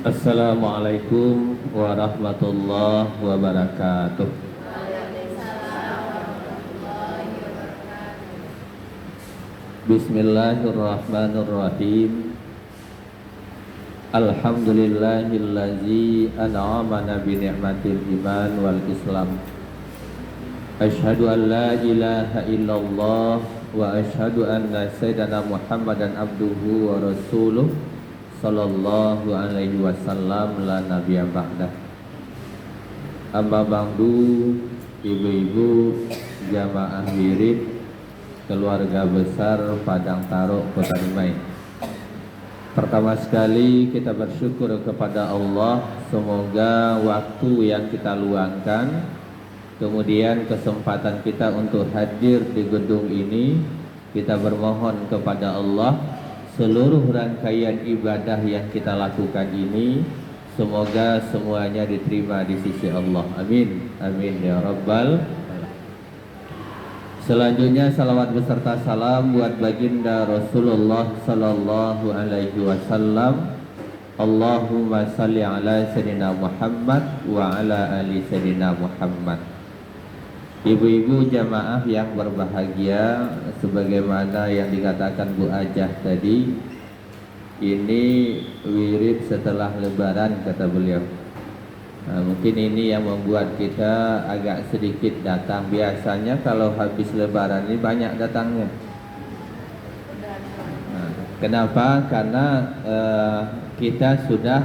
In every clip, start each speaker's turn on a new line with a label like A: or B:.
A: Assalamualaikum warahmatullahi wabarakatuh. Bismillahirrahmanirrahim. Alhamdulillahillazi an'amana bi ni'matil iman wal islam. Asyhadu an la ilaha illallah wa asyhadu anna sayyidana Muhammadan abduhu wa rasuluh sallallahu alaihi wasallam la nabiyya ba'dah. Amma ba'du, ibu-ibu jamaah wirid keluarga besar Padang Taro Kota Dumai. Pertama sekali kita bersyukur kepada Allah, semoga waktu yang kita luangkan, kemudian kesempatan kita untuk hadir di gedung ini, kita bermohon kepada Allah seluruh rangkaian ibadah yang kita lakukan ini semoga semuanya diterima di sisi Allah. Amin. Amin ya rabbal alamin. Selanjutnya salawat beserta salam buat baginda Rasulullah sallallahu alaihi wasallam. Allahumma salli ala sayyidina Muhammad wa ala ali sayyidina Muhammad. Ibu-ibu jamaah yang berbahagia, sebagaimana yang dikatakan Bu Ajah tadi, ini wirid setelah lebaran kata beliau. Mungkin ini yang membuat kita agak sedikit datang. Biasanya kalau habis lebaran ini banyak datangnya. Kenapa? Karena kita sudah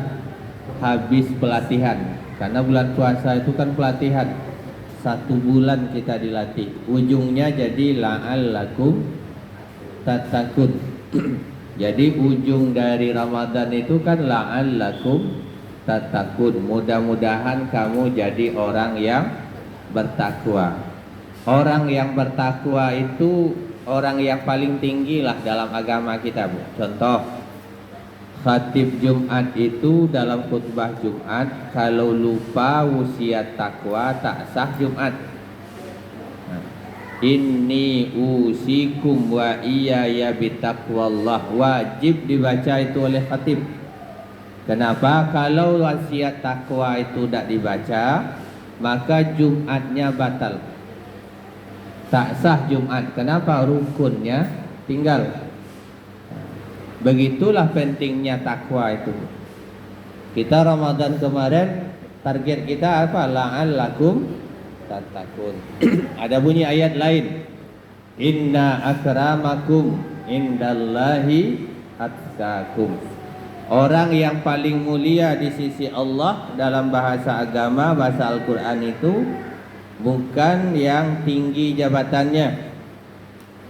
A: habis pelatihan. Karena bulan puasa itu kan pelatihan. 1 bulan kita dilatih, ujungnya jadi la'allakum tattaqun. Jadi ujung dari Ramadan itu kan la'allakum tattaqun, mudah-mudahan kamu jadi orang yang bertakwa. Orang yang bertakwa itu orang yang paling tinggi lah dalam agama kita, Bu. Contoh, khatib Jumat itu dalam khutbah Jumat kalau lupa wasiat takwa tak sah Jumat. Inni usikum wa iyaya bitaqwallah, wajib dibaca itu oleh khatib. Kenapa? Kalau wasiat takwa itu tidak dibaca, maka Jumatnya batal, tak sah Jumat. Kenapa? Rukunnya tinggal. Begitulah pentingnya takwa itu. Kita Ramadan kemarin target kita apa? La'allakum tattaqun. Ada bunyi ayat lain, inna akramakum indallahi atqakum. Orang yang paling mulia di sisi Allah dalam bahasa agama, bahasa Al-Quran itu bukan yang tinggi jabatannya,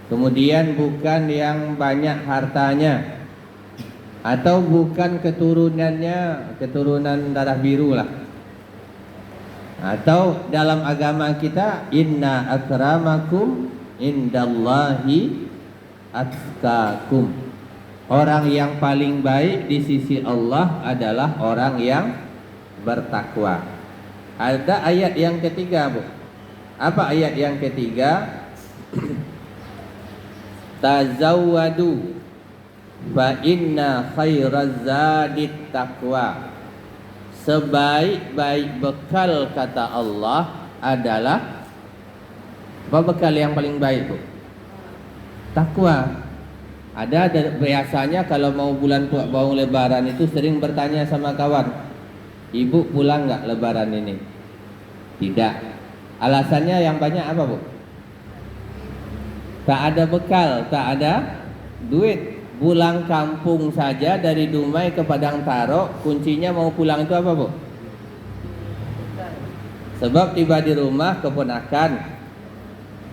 A: kemudian bukan yang banyak hartanya, atau bukan keturunannya, keturunan darah biru lah. Atau dalam agama kita, inna akramakum indallahi atqakum. Orang yang paling baik di sisi Allah adalah orang yang bertakwa. Ada ayat yang ketiga, Bu. Apa ayat yang ketiga? Tazawwadu fa inna khairaz zadit taqwa. Sebaik-baik bekal kata Allah adalah apa? Bekal yang paling baik, Bu? Takwa. Ada biasanya kalau mau mau lebaran itu sering bertanya sama kawan, ibu pulang nggak lebaran ini? Tidak. Alasannya yang banyak apa, Bu? Tak ada bekal, tak ada duit. Pulang kampung saja dari Dumai ke Padang Taro, kuncinya mau pulang itu apa, Bu? Sebab tiba di rumah keponakan,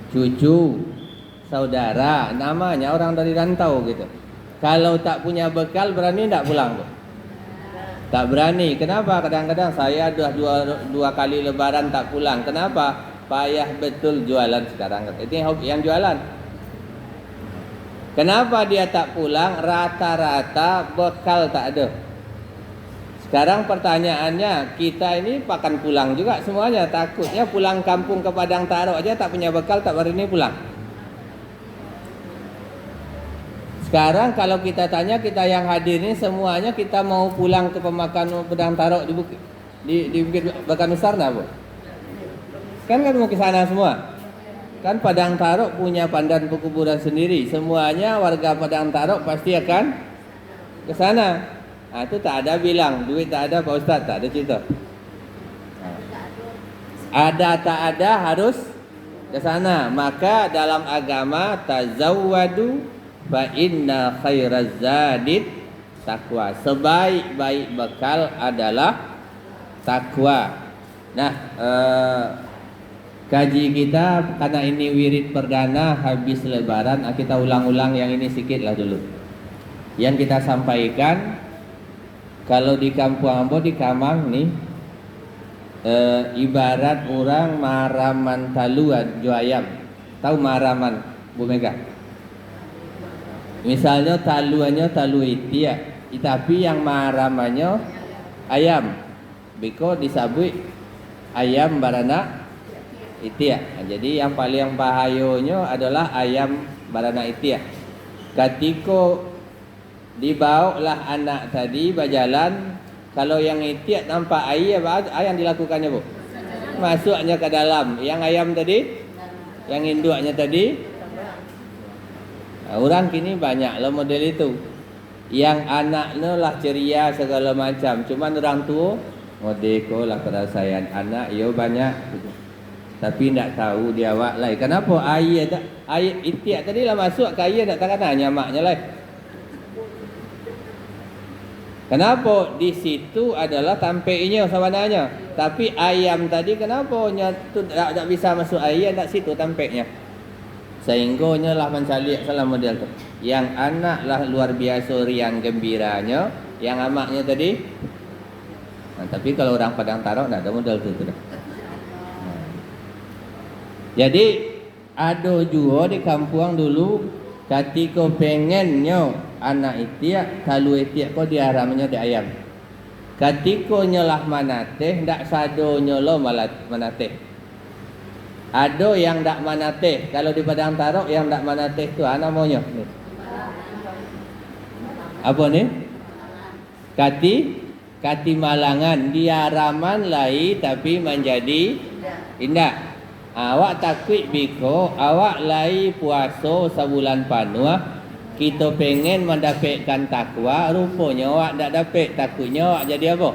A: cucu, saudara, namanya orang dari rantau gitu. Kalau tak punya bekal berani tidak pulang, Bu? Tak berani. Kenapa? Kadang-kadang saya sudah dua kali lebaran tak pulang. Kenapa? Payah betul jualan sekarang. Itu yang jualan. Kenapa dia tak pulang? Rata-rata bekal tak ada. Sekarang pertanyaannya, kita ini akan pulang juga semuanya. Takutnya pulang kampung ke Padang Taro aja tak punya bekal, tak berani pulang. Sekarang kalau kita tanya, kita yang hadir ini semuanya kita mau pulang ke pemakaman Padang Tarok di Bukit Bakanussar enggak, Bu? Kan mau ke sana semua. Kan Padang Tarok punya pandan pekuburan sendiri. Semuanya warga Padang Tarok pasti akan ke sana. Nah, itu tak ada bilang duit tak ada Pak Ustaz, tak ada cerita. Ada tak ada harus ke sana. Maka dalam agama tazawwadu fa inna khairaz zadid taqwa. Sebaik-baik bekal adalah takwa. Nah, kaji kita karena ini wirid perdana habis lebaran, kita ulang-ulang yang ini sedikit lah dulu. Yang kita sampaikan, kalau di kampung Ambo di Kamang nih, ibarat orang maraman taluan juayam. Tahu maraman, Bu Mega? Misalnya taluannya talu itia, tapi yang maramannya ayam. Biko disabui ayam barana itia. Jadi yang paling bahayanya adalah ayam barana itia. Ketika dibawalah anak tadi berjalan, kalau yang itia nampak air, apa yang dilakukannya, Bu? Masuknya ke dalam. Yang ayam tadi, yang induknya tadi, orang kini banyak lah model itu. Yang anaknya lah ceria segala macam, cuman orang tua modeko lah perasaan anak, yo banyak. Tapi tidak tahu dia awak lai. Kenapa air itik tadi lah masuk ke air tak kena nyamaknya lai. Kenapa di situ adalah tampeknya sebenarnya. Tapi ayam tadi kenapa tu tak bisa masuk air, tak situ tampeknya. Sehingga lah mencalik salah model tu. Yang anak lah luar biasa riang gembiranya, yang amaknya tadi. Nah, tapi kalau orang Padang Tarok tak ada model tu dah. Jadi ada juga di kampung dulu ketika pengennya anak itiak, kalau itiak kau diharamnya di ayam. Ketika nyelah manateh, ndak sado nyolo malah manateh. Ada yang ndak manateh. Kalau di Padang Tarok yang ndak manateh tu apa namanya? Apa ni? Kati malangan, diharaman lai tapi menjadi indah. Awak takwik biko, awak lai puasa sebulan penuh, kita pengen mendapatkan takwa, rupanya awak tak dapat, takutnya awak jadi apa?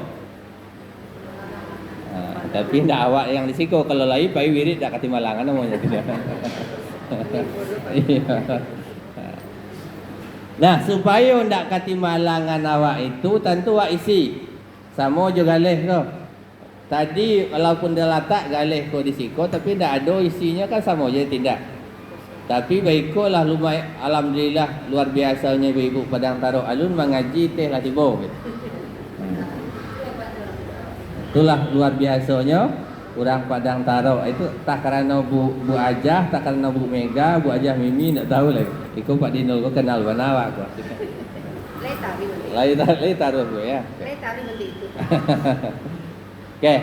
A: Tapi tidak awak yang risiko, kalau lai pai wirid tak kati malangan namanya tidak. Nah, supaya tidak kati malangan awak itu, tentu awak isi. Sama juga leh tu. Tadi walaupun dia letak galih ko di siko, tapi tidak ada isinya kan sama je tidak. Tapi baiklah lumayan, alhamdulillah luar biasanya ibu Padang Tarok alun mengaji teh lah tiba. Itulah luar biasanya orang Padang Tarok itu tak kerana Bu Ajah, tak kerana Bu Mega, Bu Ajah Mimi tak tahu lah. Iko Pak Dinul ko kenal banawak ko. Lai taruh ya. Lai taruh nanti itu. Oke,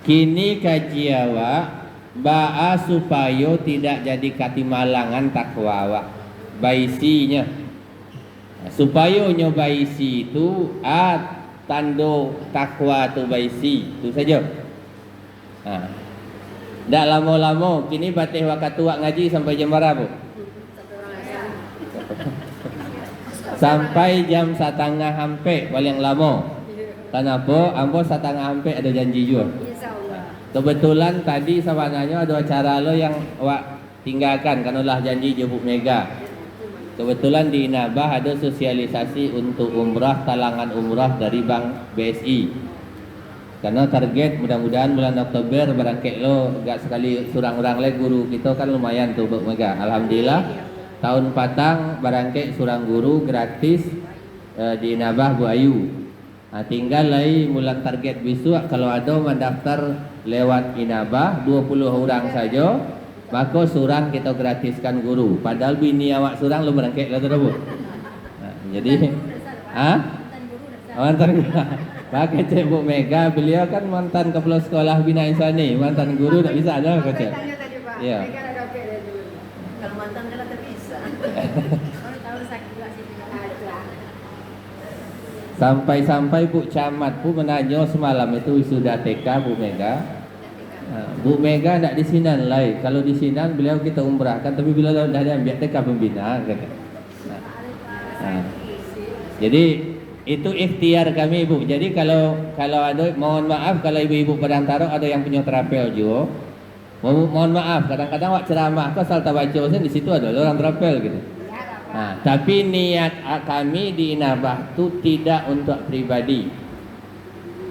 A: kini kaji awak ba'a supaya tidak jadi katimalangan takwa awak baisinya. Supaya nyoba isi itu tando takwa tu baisi itu saja. Dak lama-lama kini batih waktu wak ngaji sampai jam berapa, Bu? Sampai jam 1:30 hampe paling lama. Kenapa? Ambo 1:30 hampe ada janji juga. Kebetulan tadi sebenarnya ada acara lo yang awak tinggalkan kanulah janji je Bu Mega. Kebetulan di Inabah ada sosialisasi untuk umrah, talangan umrah dari Bank BSI. Karena target mudah-mudahan bulan Oktober barangkali lo gak sekali surang-urang le guru kita kan lumayan tuh Bu Mega. Alhamdulillah tahun patang barangkali surang guru gratis di Inabah Bu Ayu. Tinggal lagi mulan target besok kalau ada mendaftar lewat Inabah 20 orang saja, maka surang kita gratiskan guru. Padahal bini awak surang lu merangkek lah tu, Bu. Jadi mantan guru. Pakai cek Bu Mega, beliau kan mantan kepala sekolah Bina Insani, mantan guru tak bisa ada kau cek. Iya.
B: Kalau mantan dia tak bisa. Orang tahu sakit.
A: Sampai-sampai Bu Camat pun menanya semalam itu wisuda TK Bu Mega. Bu Mega tidak di Sinan lai. Kalau di Sinan beliau kita umrahkan, tapi beliau dah ambil TK pembina kata. Jadi itu ikhtiar kami Bu. Jadi kalau ada, mohon maaf kalau ibu-ibu Padang Taro ada yang punya terapel juga. Mohon maaf, kadang-kadang wak ceramah kau asal tak baca di situ ada orang terapel gitu. Tapi niat kami di Inabah tu tidak untuk pribadi.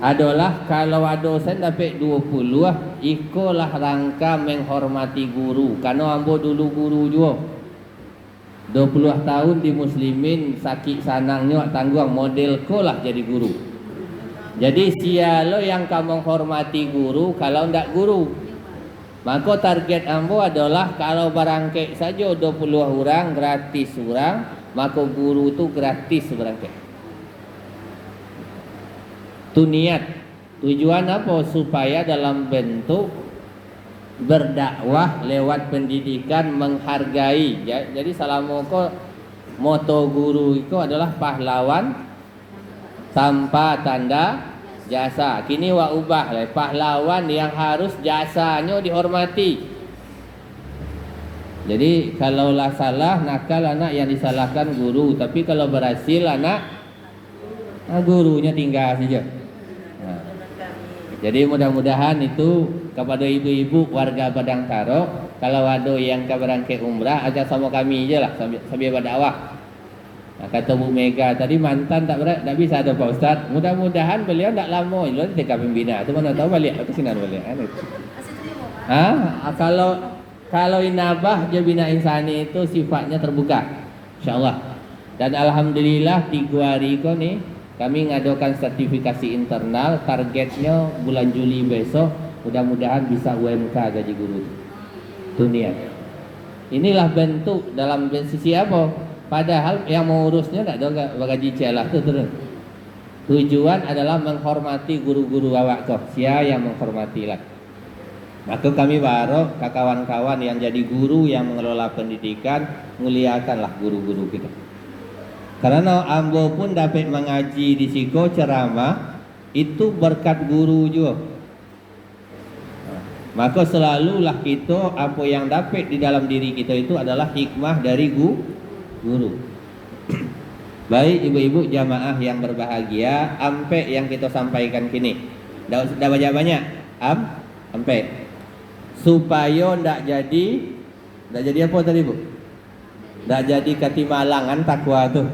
A: Adalah kalau ada dosen dapat 20 ikolah rangka menghormati guru. Karena ambo dulu guru juga 20 tahun di muslimin sakit sanangnya tanggung model ko lah jadi guru. Jadi sialo yang kamu menghormati guru kalau ndak guru. Maka target ambo adalah kalau barangkek saja 20 orang gratis orang, maka guru tu gratis barangkek. Tu niat. Tujuan apa? Supaya dalam bentuk berdakwah lewat pendidikan menghargai. Jadi salamoko moto guru itu adalah pahlawan tanpa tanda jasa. Kini wa ubah lah, pahlawan yang harus jasanya dihormati. Jadi kalau lah salah nakal anak yang disalahkan guru, tapi kalau berhasil anak gurunya tinggal saja. Jadi mudah-mudahan itu kepada ibu-ibu warga Padang Taro, kalau ada yang berangkat umrah ajak sama kami je lah sambil berdakwah. Kata Bu Mega tadi mantan tak bisa ada Pak Ustaz. Mudah-mudahan beliau tak lama dulu di TK pembina. Tu mana tahu balik ke sini balik kan. Kalau Inabah je bina insani itu sifatnya terbuka. Insyaallah. Dan alhamdulillah 3 hari ko ni kami ngadakan sertifikasi internal, targetnya bulan Juli besok mudah-mudahan bisa UMK gaji guru. Itu niat. Inilah bentuk dalam sisi apa? Padahal yang mengurusnya tak ada gaji celah tu terus. Tujuan adalah menghormati guru-guru awak kau. Sia yang menghormatilah. Maka kami baru kawan-kawan yang jadi guru yang mengelola pendidikan, muliakanlah guru-guru kita. Karena ambo pun dapat mengaji di siko ceramah itu berkat guru juga. Maka selalulah kita apa yang dapat di dalam diri kita itu adalah hikmah dari guru. Baik ibu-ibu jamaah yang berbahagia, ampe yang kita sampaikan kini. Dah banyak-banyak, ampe. Supaya ndak jadi apa tadi Bu? Ndak jadi katimalangan takwa tu.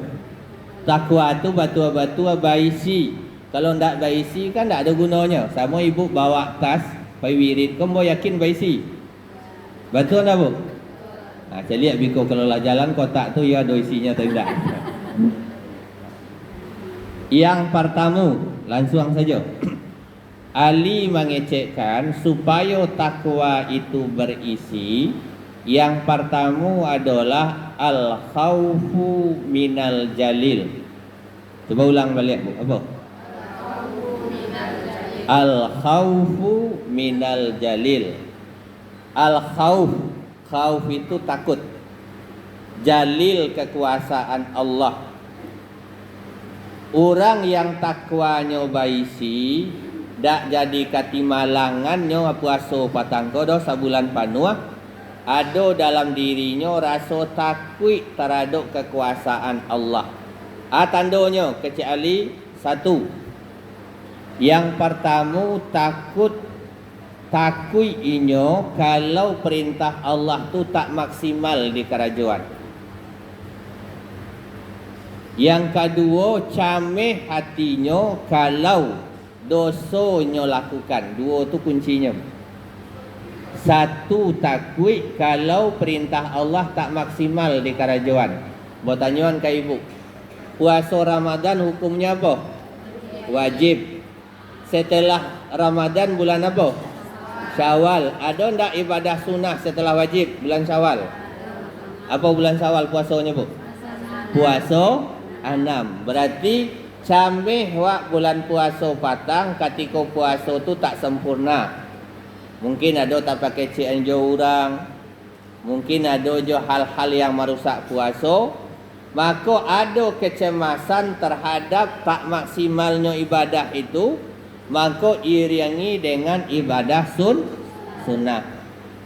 A: Takwa tu batu-batu baisi. Kalau ndak baisi kan ndak ada gunanya. Sama ibu bawa tas, pai wirid, kamu yakin baisi? Betul tak Bu? Nah, saya lihat biko kalau lah jalan kotak tu ya ada isinya atau tidak. Yang pertama, langsung saja. Ali mengecekkan supaya takwa itu berisi. Yang pertama adalah al-khawfu minal jalil. Coba ulang balik Bu. Apa? Al-khawfu minal jalil. Al-khawf, khawf itu takut. Jalil kekuasaan Allah. Orang yang takwanya baisi dak jadi katimalangannya puasa patang kodo sabulan panuh, ada dalam dirinya rasa takut terhadap kekuasaan Allah. Tandanya kecuali satu. Yang pertama takut inyo kalau perintah Allah tu tak maksimal di kerajaan. Yang kedua cameh hatinya kalau dosonya lakukan. Dua tu kuncinya. Satu takut kalau perintah Allah tak maksimal di kerajaan. Bertanyaan ke ibu, puasa Ramadan hukumnya apa? Wajib. Setelah Ramadan bulan apa? Syawal. Ada ndak ibadah sunnah setelah wajib bulan Syawal? Apa bulan Syawal puasanya Bu? Puasa 6. Berarti cameh wak bulan puasa patang ketika puasa tu tak sempurna. Mungkin ada tak pakai cianjo orang. Mungkin ada je hal-hal yang merusak puasa. maka ada kecemasan terhadap tak maksimalnya ibadah itu, maka iringi dengan ibadah sunnah.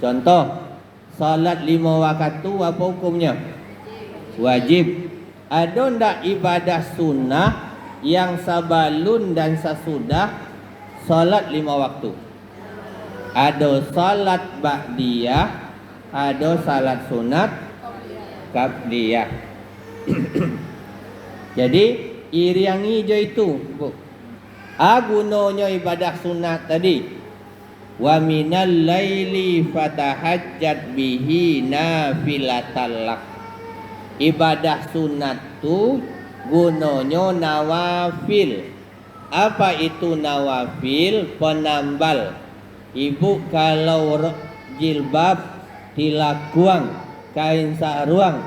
A: Contoh, salat 5 waktu apa hukumnya? Wajib. Ada ndak ibadah sunnah yang sebelum dan sesudah salat 5 waktu? Ada salat ba'diyah, ada salat sunat qabliyah. Jadi iringi je itu, Bu. Gunanya ibadah sunat tadi. Wa minal laili fatahajjat bihi nafilatan lak. Ibadah sunat tu gunanya nawafil. Apa itu nawafil? Penambal. Ibu kalau jilbab dilakuang, kain saruang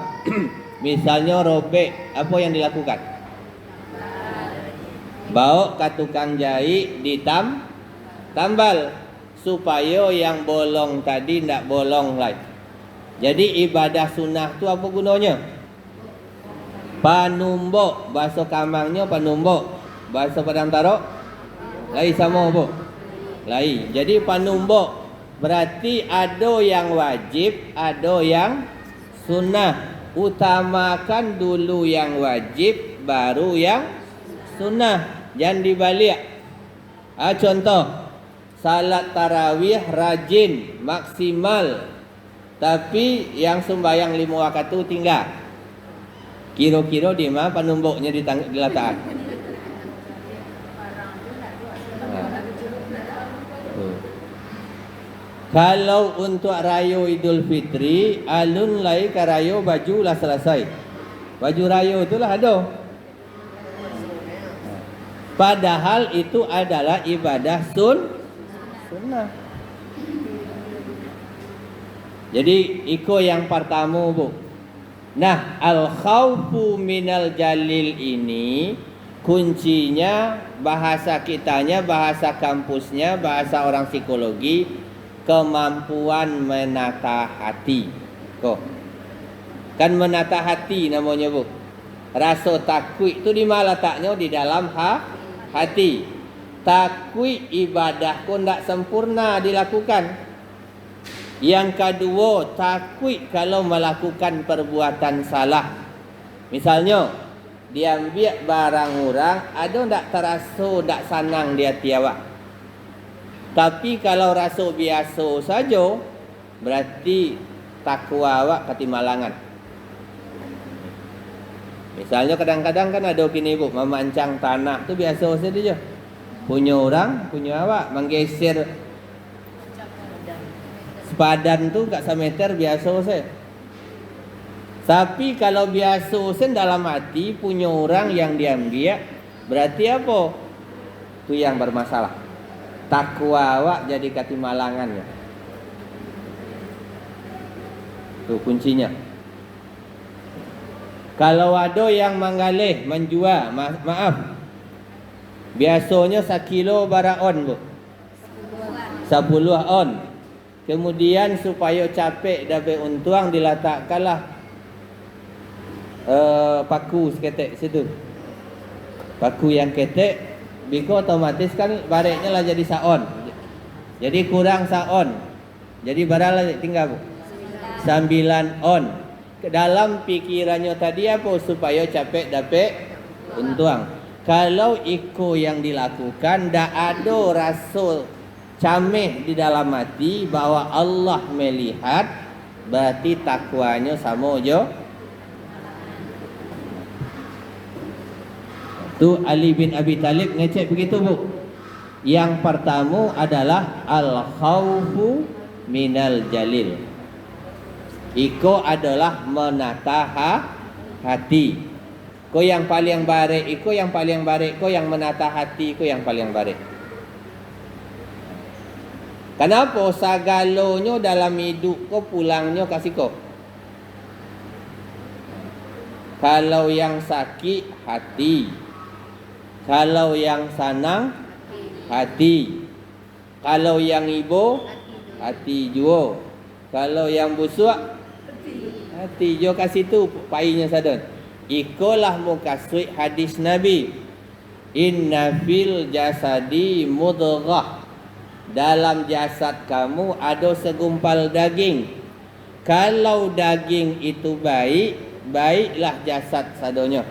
A: misalnya robek, apa yang dilakukan? Bawa ke tukang jahit tambal supaya yang bolong tadi tidak bolong lagi. Jadi ibadah sunnah tu apa gunanya? Panumbuk, bahasa kamangnya panumbuk. Bahasa Padang Tarok lain sama Bu. Lain. Jadi panumbuk berarti ada yang wajib, ada yang sunnah. Utamakan dulu yang wajib, baru yang sunnah. Jangan dibalik. Contoh, salat tarawih rajin, maksimal, tapi yang sembahyang 5 waktu tinggal. Kira-kira di mana panumbuknya diletakkan? Kalau untuk raya Idul Fitri, alun lai ke raya baju lah selesai. Baju raya itulah ada. Padahal itu adalah ibadah sunnah. Jadi iko yang pertama, Bu. Nah, al-khawfu minal jalil ini kuncinya bahasa kitanya, bahasa kampusnya, bahasa orang psikologi, kemampuan menata hati. Kok? Kan menata hati namanya, Bu. Rasa takut itu di mana letaknya? Di dalam hati. Takut ibadah pun tak sempurna dilakukan. Yang kedua, takut kalau melakukan perbuatan salah. Misalnya, diambil barang orang, ada tak terasa, tak senang di hati awak. Tapi kalau rasa biasa saja, berarti takwa awak ketimalangan. Misalnya kadang-kadang kan ada gini, Bu, memancang tanah tu biasa saja. Punya orang, punya awak, menggeser sepadan tu kat semeter biasa saja. Tapi kalau biasa sen dalam hati punya orang yang diambil, berarti apa? Tu yang bermasalah. Takwa awak jadi ketimalangannya. Tu kuncinya. Kalau ada yang menggalih, menjual, maaf. Biasanya 1 kilo bara on, Bu. 10 on. Kemudian supaya capek dapat untung diletakkanlah paku seketek situ. Paku yang ketek, biko otomatis kan bareknya lah jadi saon. Jadi kurang saon. Jadi barang tinggal, Bu. 9 on. Ke dalam pikirannya tadi apa? Supaya capek dapat untung. Kalau iko yang dilakukan, tak ada rasa cameh di dalam hati bahwa Allah melihat, berarti takwanya sama je. Tu Ali bin Abi Talib ngecek begitu, Bu. Yang pertama adalah al-khawfu minal jalil. Iko adalah menata hati. Ko yang paling baik, iko yang paling baik, ko yang menata hati, ko yang paling baik. Kenapa sagalonyo dalam hidup ko pulangnya kasih ko? Kalau yang sakit hati, kalau yang senang hati, kalau yang ibu hati juga, kalau yang busuk hati jo kasih tu painya sadon. Ikolah mukasui hadis Nabi. Inna fil jasadi mudghah. Dalam jasad kamu ada segumpal daging. Kalau daging itu baik, baiklah jasad sadonya.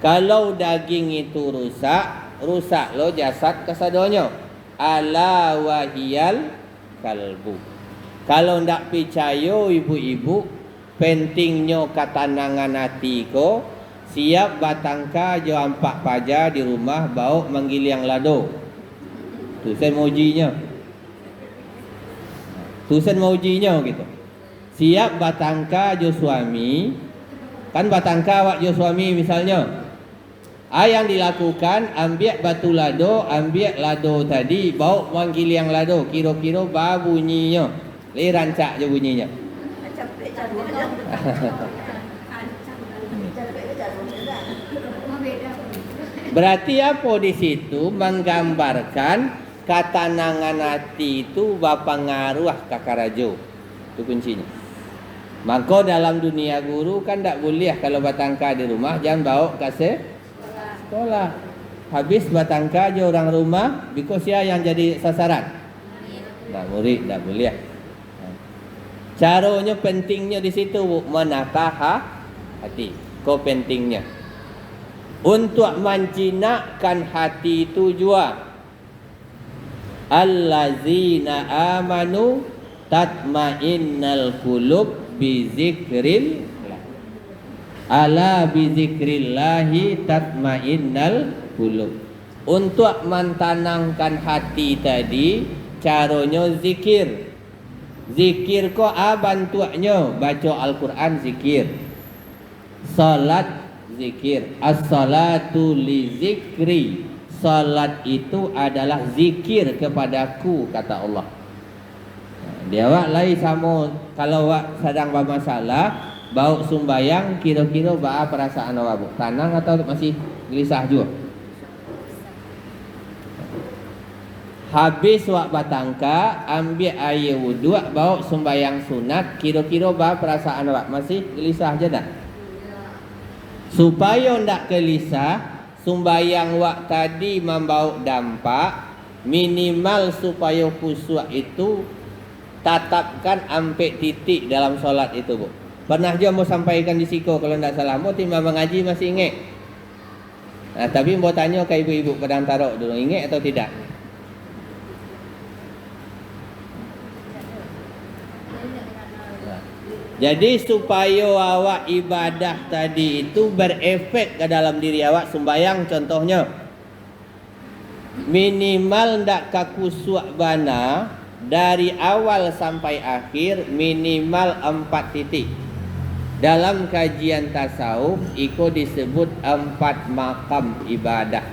A: Kalau daging itu rusak, rusaklah jasad kesadonya. Ala wahiyal kalbu. Kalau ndak percaya ibu-ibu, pentingnya katanangan hati ko, siap batangka jo 4 paja di rumah bau menggiliang lado. Tu sen maujinya. Tu sen maujinya gitu. Siap batangka jo suami, kan batangka wak jo suami misalnya. Yang dilakukan ambil batu lado, ambil lado tadi, bawa menggiliang lado, kira-kira ba bunyinya. Le rancak je bunyinya. Berarti apa di situ menggambarkan katanangan hati itu berpengaruh ke karajo. Itu kuncinya. Maka dalam dunia guru kan tak boleh kalau batangka di rumah jangan bawa ke sekolah. Habis batangka je orang rumah, because ya yang jadi sasaran. Tak murid, tak boleh. Caranya pentingnya di situ menatah hati. Kau pentingnya untuk menjinakkan hati itu jua. Allazina amanu tatmainnal qulub bi zikrillah. Ala bi zikrillahi tatmainnal qulub. Untuk mentanamkan hati tadi caranya zikir. Zikir ko bantuannya baca Al-Quran zikir. Salat zikir. As-salatu li zikri. Salat itu adalah zikir kepadaku, kata Allah. Dia wak lain sama kalau wak sedang bermasalah bau sumbayang kira-kira ba perasaan awak tenang atau masih gelisah juga. Habis wak batangka ambil air wudu bau sumbayang sunat kira-kira ba perasaan awak masih gelisah je tak? Supaya ndak gelisah, sumbayang wak tadi membawa dampak minimal supaya khusyuk itu tatapkan sampai titik dalam solat itu, Bu. Pernah je mau sampaikan di siko kalau ndak salah, mau timbang mengaji masih ingat. Nah, tapi mau tanya ke ibu-ibu pedang tarok dulu, ingat atau tidak? Jadi supaya awak ibadah tadi itu berefek ke dalam diri awak, sembayang contohnya minimal ndak kakusuak bana dari awal sampai akhir minimal 4 titik. Dalam kajian tasawuf itu disebut 4 makam ibadah.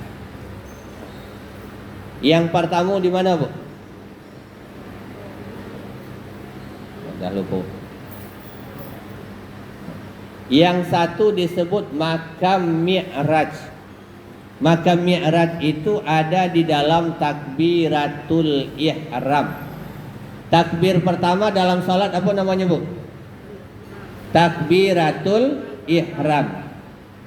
A: Yang pertama di mana, Bu? Dah lupa. Yang satu disebut makam mi'raj. Makam mi'raj itu ada di dalam takbiratul ihram. Takbir pertama dalam salat apa namanya, Bu? Takbiratul ihram.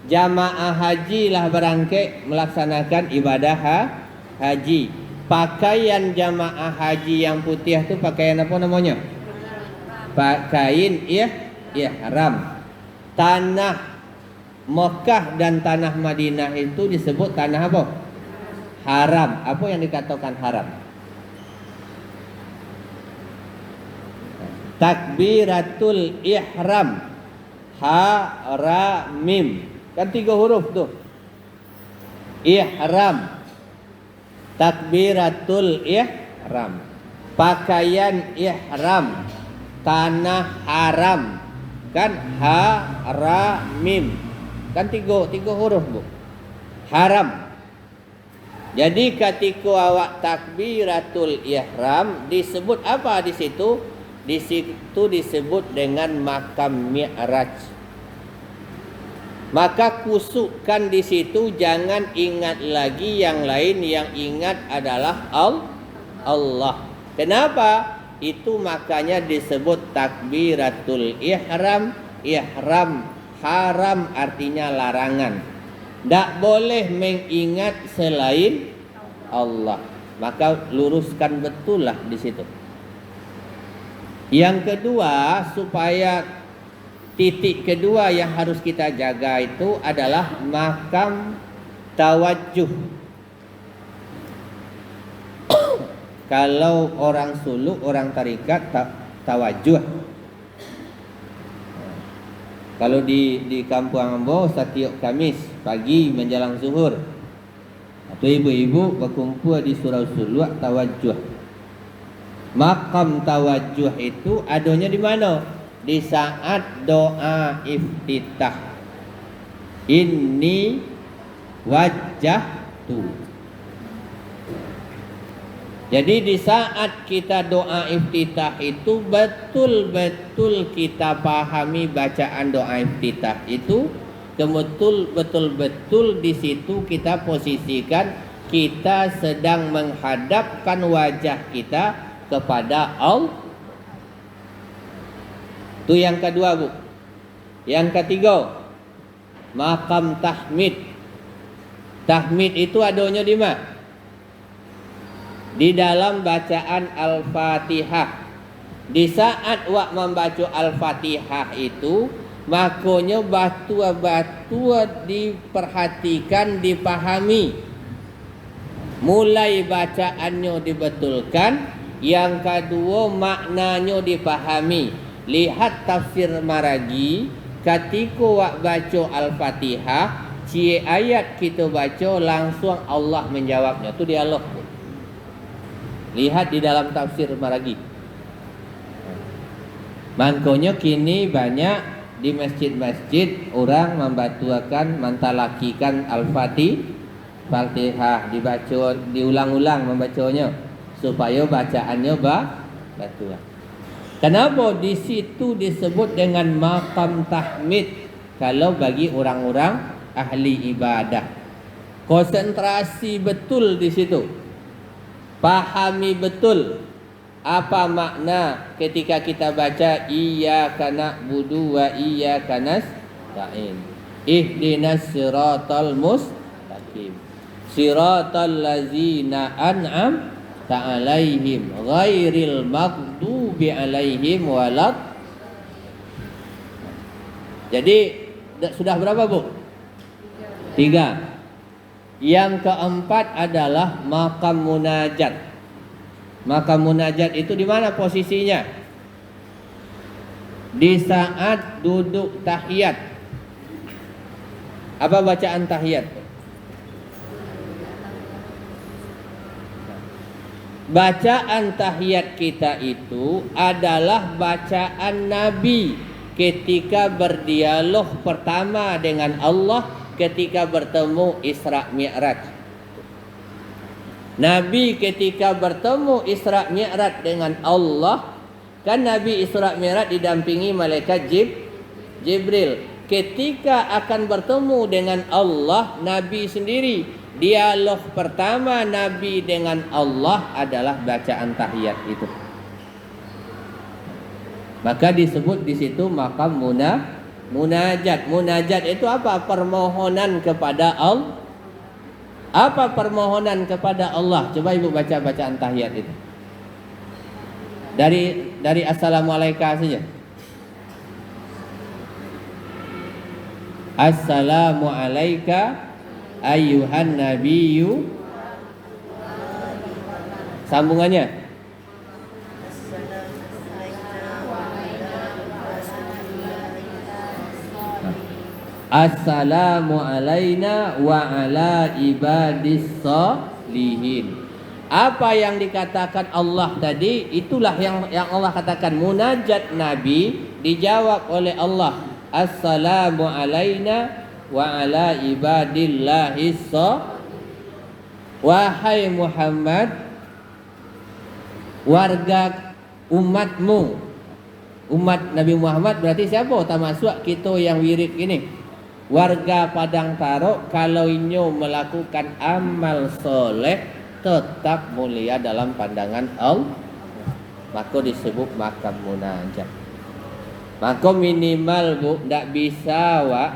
A: Jamaah haji lah berangkat melaksanakan ibadah haji. Pakaian jamaah haji yang putih itu pakaian apa namanya? Pakaian ihram. Tanah Mekah dan tanah Madinah itu disebut tanah apa? Haram. Apa yang dikatakan haram? Takbiratul ihram. Haramim. Kan 3 huruf tuh. Ihram. Takbiratul ihram. Pakaian ihram. Tanah haram. Kan haramim. Kan 3 huruf, Bu. Haram. Jadi ketika awak takbiratul ihram disebut apa di situ? Di situ disebut dengan makam mi'raj. Maka kusukkan di situ, jangan ingat lagi yang lain, yang ingat adalah Allah. Kenapa? Itu makanya disebut takbiratul ihram. Ihram
B: haram artinya larangan. Tak boleh mengingat selain Allah. Maka luruskan betul lah di situ. Yang kedua, supaya titik kedua yang harus kita jaga itu adalah makam tawajjuh. Kalau orang suluk, orang tarikat tawajjuh. Kalau di kampung Ambo setiap Kamis pagi menjelang zuhur, atau ibu-ibu berkumpul di surau suluk tawajjuh. Makam tawajjuh itu adanya di mana? Di saat doa iftitah. Inni wajjahtu. Jadi di saat kita doa iftitah itu betul-betul kita pahami bacaan doa iftitah itu, betul-betul di situ kita posisikan kita sedang menghadapkan wajah kita kepada Allah. Itu yang kedua, Bu. Yang ketiga, makam tahmid. Tahmid itu adanya di mana? Di dalam bacaan Al-Fatihah. Di saat wak membaca Al-Fatihah itu, makanya batu-batu diperhatikan, dipahami. Mulai bacaannya dibetulkan, yang kedua maknanya dipahami. Lihat tafsir Maragi, ketika wak baca Al-Fatihah, cie ayat kita baca langsung Allah menjawabnya. Itu dialog. Lihat di dalam tafsir Maragi. Makanya kini banyak di masjid-masjid orang membatuakan, mentalakikan Al-Fatihah, dibaca, diulang-ulang membacanya supaya bacaannya batua. Kenapa di situ disebut dengan makam tahmid? Kalau bagi orang-orang ahli ibadah, konsentrasi betul di situ. Pahami betul apa makna ketika kita baca iyyaka na'budu wa iyyaka nasta'in. Ihdinas siratal mustaqim. Siratal ladzina an'amta 'alaihim ghairil maghdubi 'alaihim walad. Jadi sudah berapa, Bu? 3. Yang keempat adalah makam munajat. Makam munajat itu di mana posisinya? Di saat duduk tahiyat. Apa bacaan tahiyat? Bacaan tahiyat kita itu adalah bacaan Nabi ketika berdialog pertama dengan Allah ketika bertemu Isra Mi'raj. Nabi ketika bertemu Isra Mi'raj dengan Allah, kan Nabi Isra Mi'raj didampingi malaikat Jibril. Ketika akan bertemu dengan Allah, Nabi sendiri, dialog pertama Nabi dengan Allah adalah bacaan tahiyat itu. Maka disebut di situ makam munajat. Munajat itu apa? Permohonan kepada Allah. Apa permohonan kepada Allah? Coba Ibu baca bacaan tahiyat itu. Dari assalamualaikum saja. Assalamu alayka ayyuhan nabiyyu. Sambungannya. Assalamu alayna wa ala ibadis sholihin. Apa yang dikatakan Allah tadi, itulah yang Allah katakan. Munajat Nabi dijawab oleh Allah. Assalamu alayna wa ala ibadillahis sholihin. Wahai Muhammad, warga umatmu. Umat Nabi Muhammad berarti siapa? Termasuk kita yang wirid ini. Warga Padang Taro, kalau inyo melakukan amal soleh tetap mulia dalam pandangan Allah, maka disebut makam munajat. Maka minimal bu, ndak bisa wak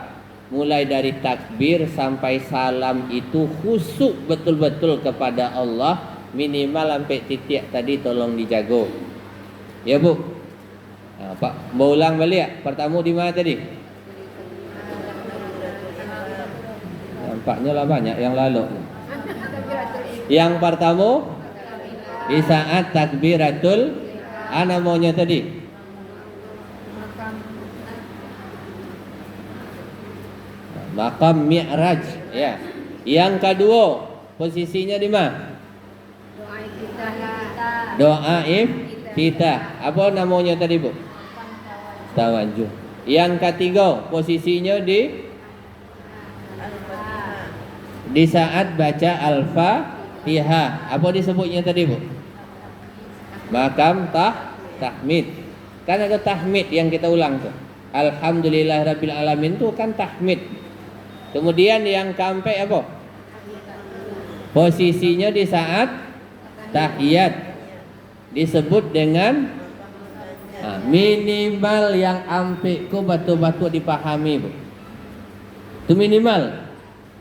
B: mulai dari takbir sampai salam itu khusyuk betul-betul kepada Allah. Minimal sampai titik tadi tolong dijaga. Ya bu. Pak, mau ulang balik ya? Pertama di mana tadi? Nampaknya lah banyak yang lalu. Yang pertama di saat takbiratul ana maunya tadi. Maqam Mi'raj ya. Yang kedua posisinya di mana? Doa iftitah. Apa namanya tadi bu? Tawajuh. Yang ketiga posisinya di saat baca Al-Fatihah. Apa disebutnya tadi bu? Makam tahmid. Kan ada tahmid yang kita ulang tuh. Alhamdulillahirabbil alamin tuh kan tahmid. Kemudian yang keempat apa? Posisinya di saat tahiyat disebut dengan minimal yang ampe ku betul-betul dipahami bu. Itu minimal.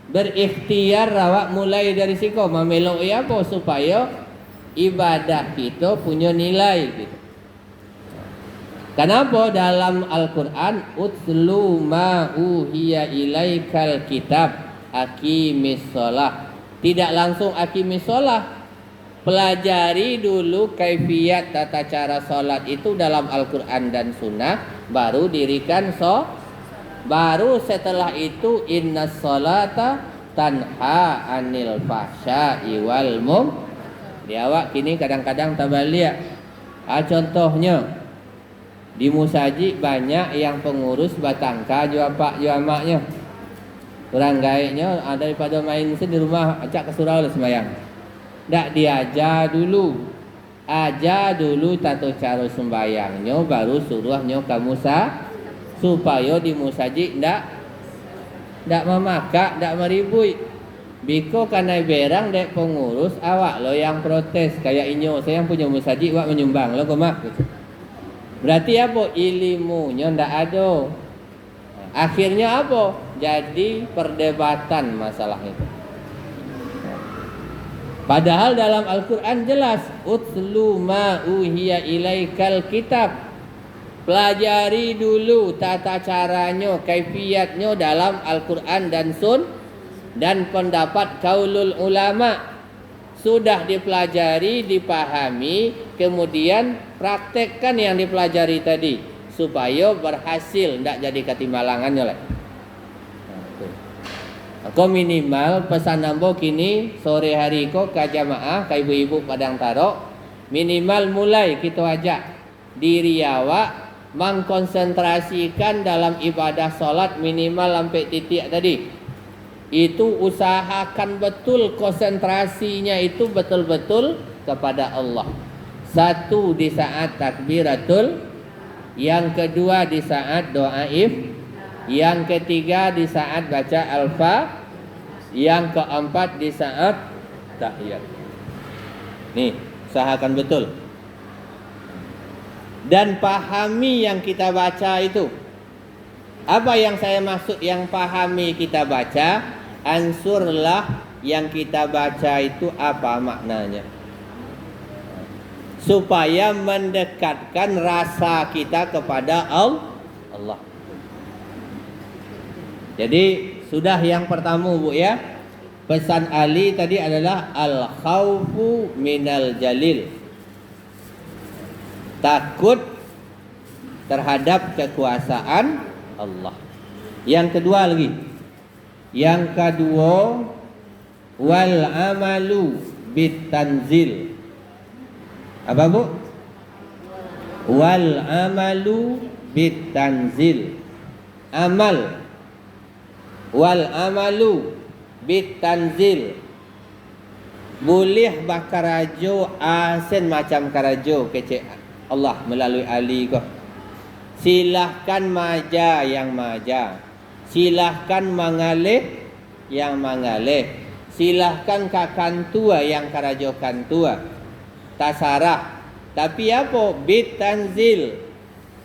B: Berikhtiar rawak mulai dari siko mamelok ya apa supaya ibadah kita punya nilai gitu. Kenapa dalam Al-Quran utlu ma uhiya ilaikal kitab aqimis shalah, tidak langsung aqimis shalah. Pelajari dulu kaifiyat tata cara sholat itu dalam Al-Quran dan Sunnah, baru dirikan baru setelah itu innas sholata tanha anil fahsya'i wal munkar. Di awak kini kadang-kadang tabaliak. Contohnya di musaji banyak yang pengurus batangka jua pak jua maknya. Kurang gaiknya daripada main di rumah acak ke surau lah sembahyang. Ndak diajar dulu. Ajar dulu tata cara sembahyangnya, baru suruhnya kamu supaya di musaji ndak memakak, ndak meribui. Biko karena berang dek pengurus awak lo yang protes kayak inyo saya yang punya musaji awak menyumbang lo kemak gitu. Berarti apa? Ilmunya ndak ada. Akhirnya apa? Jadi perdebatan masalah itu. Padahal dalam Al-Quran jelas utlu ma uhiya ilaikal kitab. Pelajari dulu tata caranya, kaifiyatnya dalam Al-Quran dan pendapat kaulul ulama. Sudah dipelajari, dipahami, kemudian praktekkan yang dipelajari tadi supaya berhasil, tidak jadi ketimbalangannya lah. Kau minimal pesan nambo kini sore hari kau ke jamaah ke ibu-ibu Padang Taro, minimal mulai kita ajak diri awak mengkonsentrasikan dalam ibadah solat minimal sampai titik tadi. Itu usahakan betul konsentrasinya itu betul-betul kepada Allah. Satu di saat takbiratul, yang kedua di saat doa yang ketiga di saat baca Al-Fatihah, yang keempat di saat tahiyat. Nih, usahakan betul. Dan pahami yang kita baca itu. Apa yang saya maksud yang pahami kita baca? Ansurlah yang kita baca itu apa maknanya. Supaya mendekatkan rasa kita kepada Allah. Jadi sudah yang pertama bu ya. Pesan Ali tadi adalah al-khawfu minal jalil. Takut terhadap kekuasaan Allah. Yang kedua lagi. Yang kedua wal amalu bitanzil. Apa bu? Wal amalu bitanzil. Amal wal amalu bitanzil. Boleh bakarajo asen macam karajo kecek Allah melalui Ali kau. Silahkan maja yang maja. Silahkan mangalih yang mangalih. Silahkan kakan tua yang karajokan tua. Tasarah. Tapi apa? Bitanzil.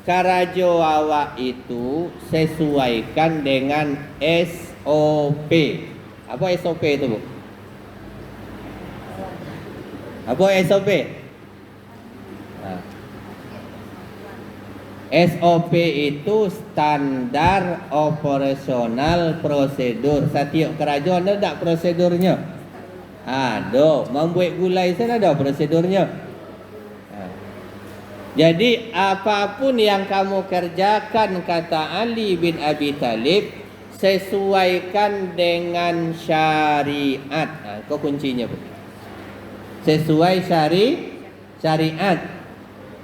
B: karajo awak itu sesuaikan dengan SOP. Apa SOP itu, Bu? Apa SOP? SOP itu standar operasional prosedur. Setiap kerajaan ada tak prosedurnya? Ada. Membuat gulai sana ada prosedurnya. Jadi apapun yang kamu kerjakan, kata Ali bin Abi Thalib, sesuaikan dengan syariat. Kau kuncinya, Bu. Sesuai syariat.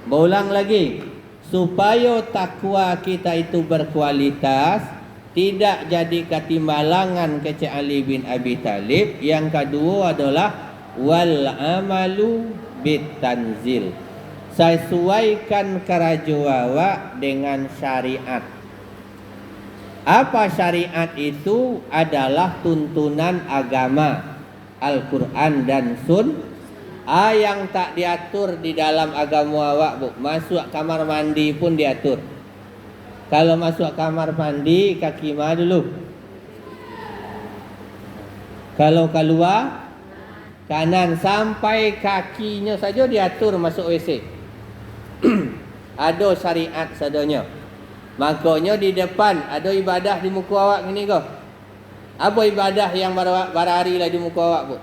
B: Berulang lagi. Supaya takwa kita itu berkualitas, tidak jadi ketimbalangan kecil Ali bin Abi Thalib. Yang kedua adalah wal amalu bitanzil. Sesuaikan karajo awak dengan syariat. Apa syariat itu? Adalah tuntunan agama Al-Quran dan yang tak diatur di dalam agama awak, Bu. Masuk kamar mandi pun diatur. Kalau masuk kamar mandi, kaki mana dulu? Kalau keluar, kanan. Sampai kakinya saja diatur masuk WC. Ada syariat sadanya. Makanya di depan ada ibadah di muka awak gini kau. Apa ibadah yang barari lah di muka awak, Bu?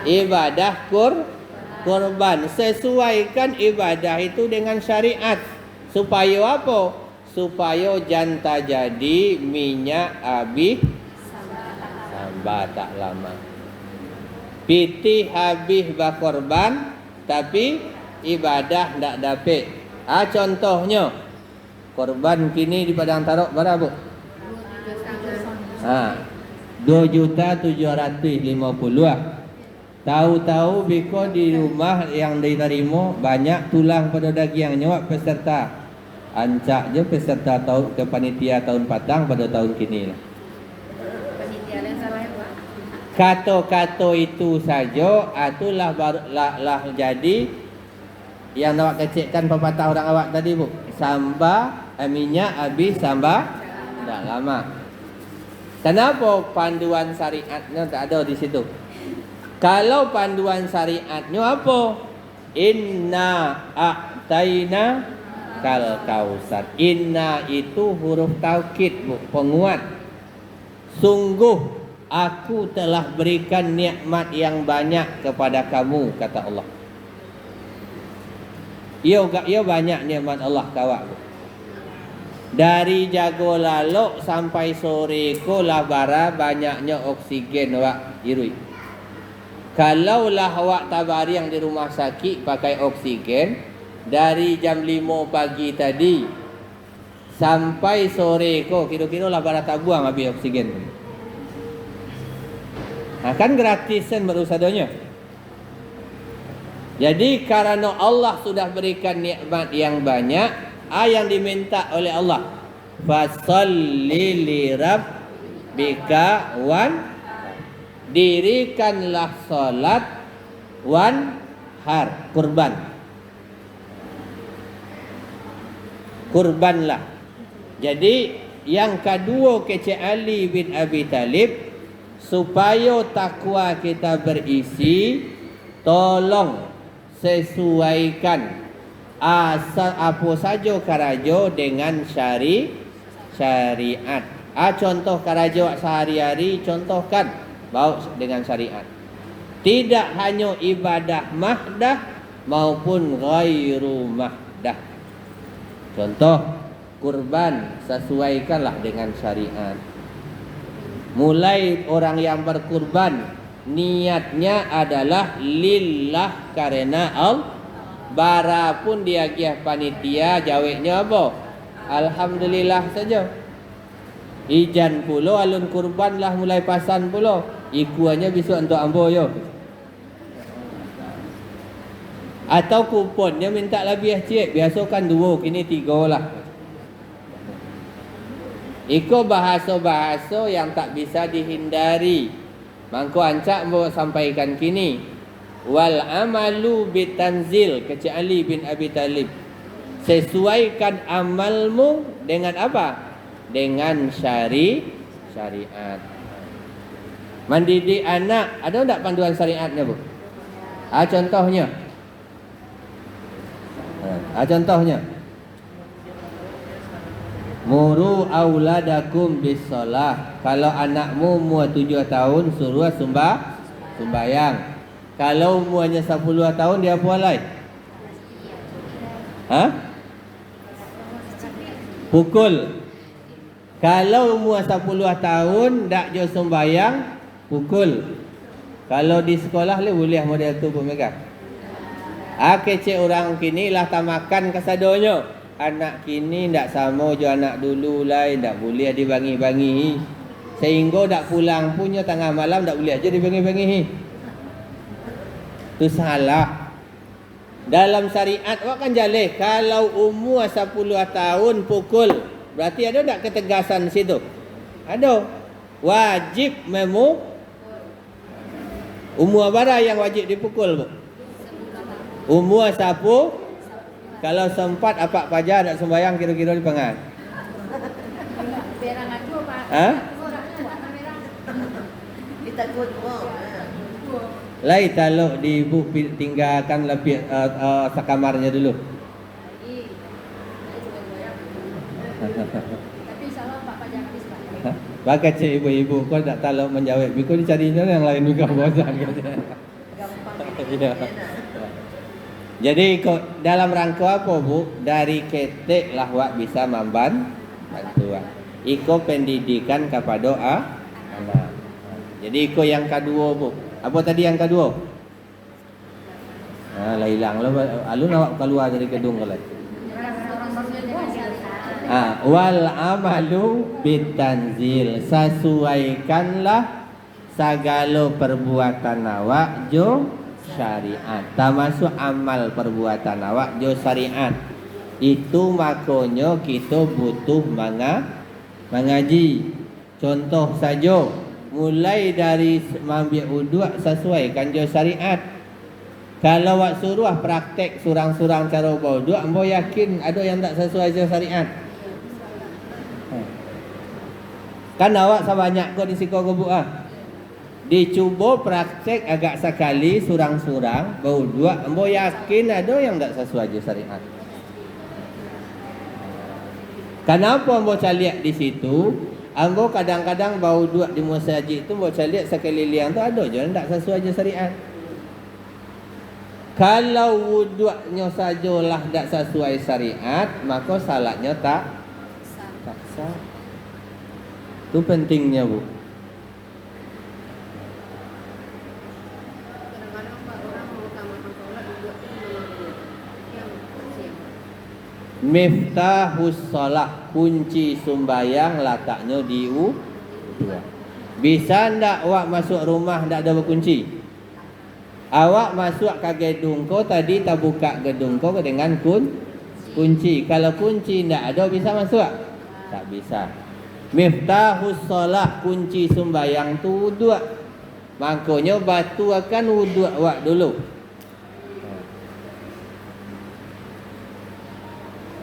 B: Ibadah kurban. Sesuaikan ibadah itu dengan syariat. Supaya apa? Supaya janta jadi minyak habis sambat tak lama. Piti habis berkorban tapi ibadah tak dapat. Contohnya korban kini di Padang Tarok berapa? 2.750.000. Tahu-tahu biko di rumah yang diterima banyak tulang pada daging yang nyawak peserta. Ancak je peserta tahun ke panitia tahun patang pada tahun kini lah. Panitia yang salah ya, Pak. Kata-kata itu saja itulah lah jadi yang nak kecikkan pepatah orang awak tadi, Bu. Samba minyak habis samba tak lama. Kenapa panduan syariatnya tak ada di situ? Kalau panduan syariatnya apa? Inna a'taina kal kausar. Inna itu huruf taukid, Bu, penguat. Sungguh aku telah berikan nikmat yang banyak kepada kamu, kata Allah. Ia banyak nikmat Allah kawak, Bu. Dari jago lalok sampai sore ko labara banyaknya oksigen awak irui. Kalaulah awak tabari yang di rumah sakit pakai oksigen dari jam 5 pagi tadi sampai sore ko kira-kira lah bara tak buang habis oksigen. Kan gratisan baru sadanya. Jadi karena Allah sudah berikan nikmat yang banyak, yang diminta oleh Allah, fasalli li rabbika wan, dirikanlah salat wan har, kurbanlah. Jadi yang kedua kecil Ali bin Abi Thalib, supaya takwa kita berisi, tolong sesuaikan apa saja karajo dengan syariat. Contoh karajo sehari-hari, contohkan bawa dengan syariat. Tidak hanya ibadah mahdah maupun ghairu mahdah. Contoh kurban, sesuaikanlah dengan syariat. Mulai orang yang berkurban niatnya adalah lillah, karena Allah. Bara pun dia giah panitia, jawabnya apa? Alhamdulillah saja. Ijan pulo alun kurban lah mulai pasan pulo. Ikuannya besok untuk ambo yo. Atau kuponnya minta lebih cik. Biasa kan 2, kini 3 lah. Iko bahasa-bahasa yang tak bisa dihindari. Mangko ancak mau sampaikan kini. Wal amalu bitanzil, kecil Ali bin Abi Thalib. Sesuaikan amalmu dengan apa? Dengan syariat. Mendidik anak, ada tak panduan syariatnya, Bu? Contohnya. Contohnya. Muru auladakum bisalah. Kalau anakmu umur 7 tahun suruh sembahyang. Kalau umurnya 10 tahun dia apa lai? Pukul. Kalau umur 10 tahun tak jo sembahyang, pukul. Kalau di sekolah le boleh model tu pun mereka. Kecek orang kini lah tamakan kasadonyo. Anak kini ndak sama jo anak dulu lain, ndak boleh dibangi-bangi. Sehingga ndak pulang punya tengah malam ndak boleh aja dibangi-bangi. Itu salah. Dalam syariat awak kan jaleh kalau umur 10 tahun pukul. Berarti ada tak ketegasan situ? Ada. Wajib memu. Umur berapa yang wajib dipukul, Bu? Umur 10. Kalau sempat apa pajar nak sembahyang kira-kira di pengat. Lai taluk di ibu tinggalkan lebih sekamarnya dulu.
C: Tapi insyaallah Pak Pajar habis Pak.
B: Pakai cik ibu-ibu kau tak taluk menjawab. Biko dicarinya yang lain juga bosan katanya. Iya. Jadi dalam rangka apa, Bu? Dari ketek lah wak bisa bantuan. Iko pendidikan kepada anak. Jadi iko yang kedua, Bu. Apa tadi yang kedua? Lah hilang lah. Alun awak keluar dari gedung kalau. Wal amalu bitanzil. Sesuaikanlah segala perbuatan awak jo syariat. Termasuk amal perbuatan awak jo syariat. Itu makanya kita butuh mengaji. Contoh saja, mulai dari ambil uduk sesuaikan jo syariat. Kalau awak suruh praktek surang-surang cara berwuduk, ambo yakin ada yang tak sesuai jo syariat. Kan awak sebanyak kau di siko gubuk dicuba praktek agak sekali surang-surang berwuduk, ambo yakin ada yang tak sesuai je syariat. Kenapa ambo caliak di situ? Ambo kadang-kadang berwuduk di masjid tu ambo caliak sekeliling tu ada je yang tak sesuai je syariat. Kalau wuduknya sajalah tak sesuai syariat, maka salatnya tak sah. Itu pentingnya, Bu. Miftahus shalah, kunci sembahyang letaknya di uduk. Bisa ndak awak masuk rumah ndak ada berkunci? Awak masuk ke gedung kau tadi tak buka gedung kau dengan kunci. Kalau kunci ndak ada bisa masuk? Tak bisa. Miftahus shalah, kunci sembahyang tu uduk. Makanya batu akan uduk awak dulu.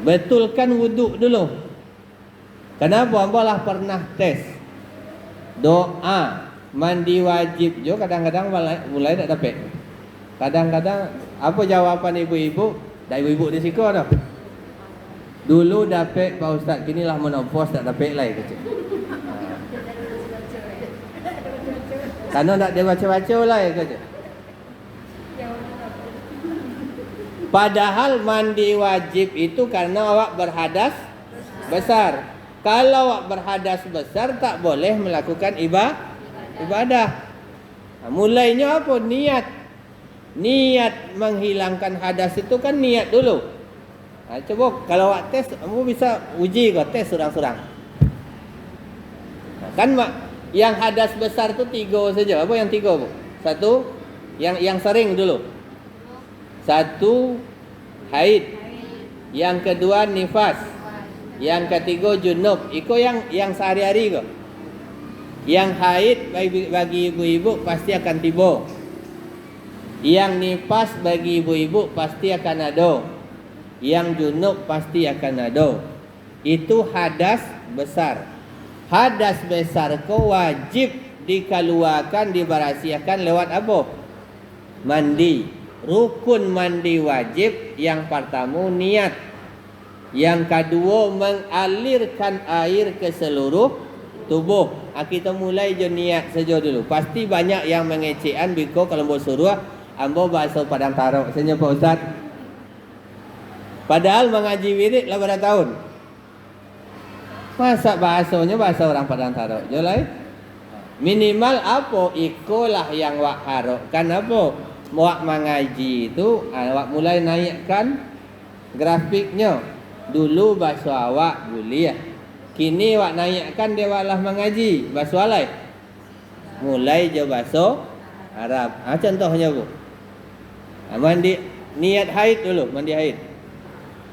B: Betulkan wuduk dulu. Kenapa? Ambalah pernah tes doa mandi wajib jo kadang-kadang mulai tak dapat. Kadang-kadang apa jawapan ibu-ibu? Dah ibu-ibu di siko dah. Dulu dapat Pak Ustaz, kinilah menopos tak dapat lagi kecil. Karena tak dia baca-baca lah kecil. Padahal mandi wajib itu karena awak berhadas besar. Kalau awak berhadas besar tak boleh melakukan ibadah. Mulainya apa? Niat menghilangkan hadas itu kan niat dulu. Coba kalau awak tes, kamu bisa uji kau tes surang-surang. Kan yang hadas besar tu 3 saja. Apa yang 3, Bu? Satu, yang sering dulu. 1 haid. Yang kedua nifas. Yang ketiga junub. Iko yang sehari-hari kok. Yang haid bagi ibu-ibu pasti akan tiba. Yang nifas bagi ibu-ibu pasti akan ada. yang junub pasti akan ada. Itu hadas besar. Hadas besar ko wajib dikeluarkan, diberasiakan lewat apa? Mandi. Rukun mandi wajib yang pertama niat. Yang kedua mengalirkan air ke seluruh tubuh. Kita mulai je niat saja dulu. Pasti banyak yang mengecekan biko kalau mau suruh ambo bahasa Padang Tarok. Senyap Pak Ustaz. Padahal mengaji wirid lah pada tahun. Masa bahasanya bahasa orang Padang Tarok je lah. Minimal apa? Ikolah yang wak harok. Kan apa? Wak mengaji itu wak mulai naikkan grafiknya. Dulu bahasa awak kuliah. Kini wak naikkan dia waklah mengaji. Bahasa alai. Mulai je bahasa Arab. Contohnya bu. Mandi niat haid dulu, mandi haid.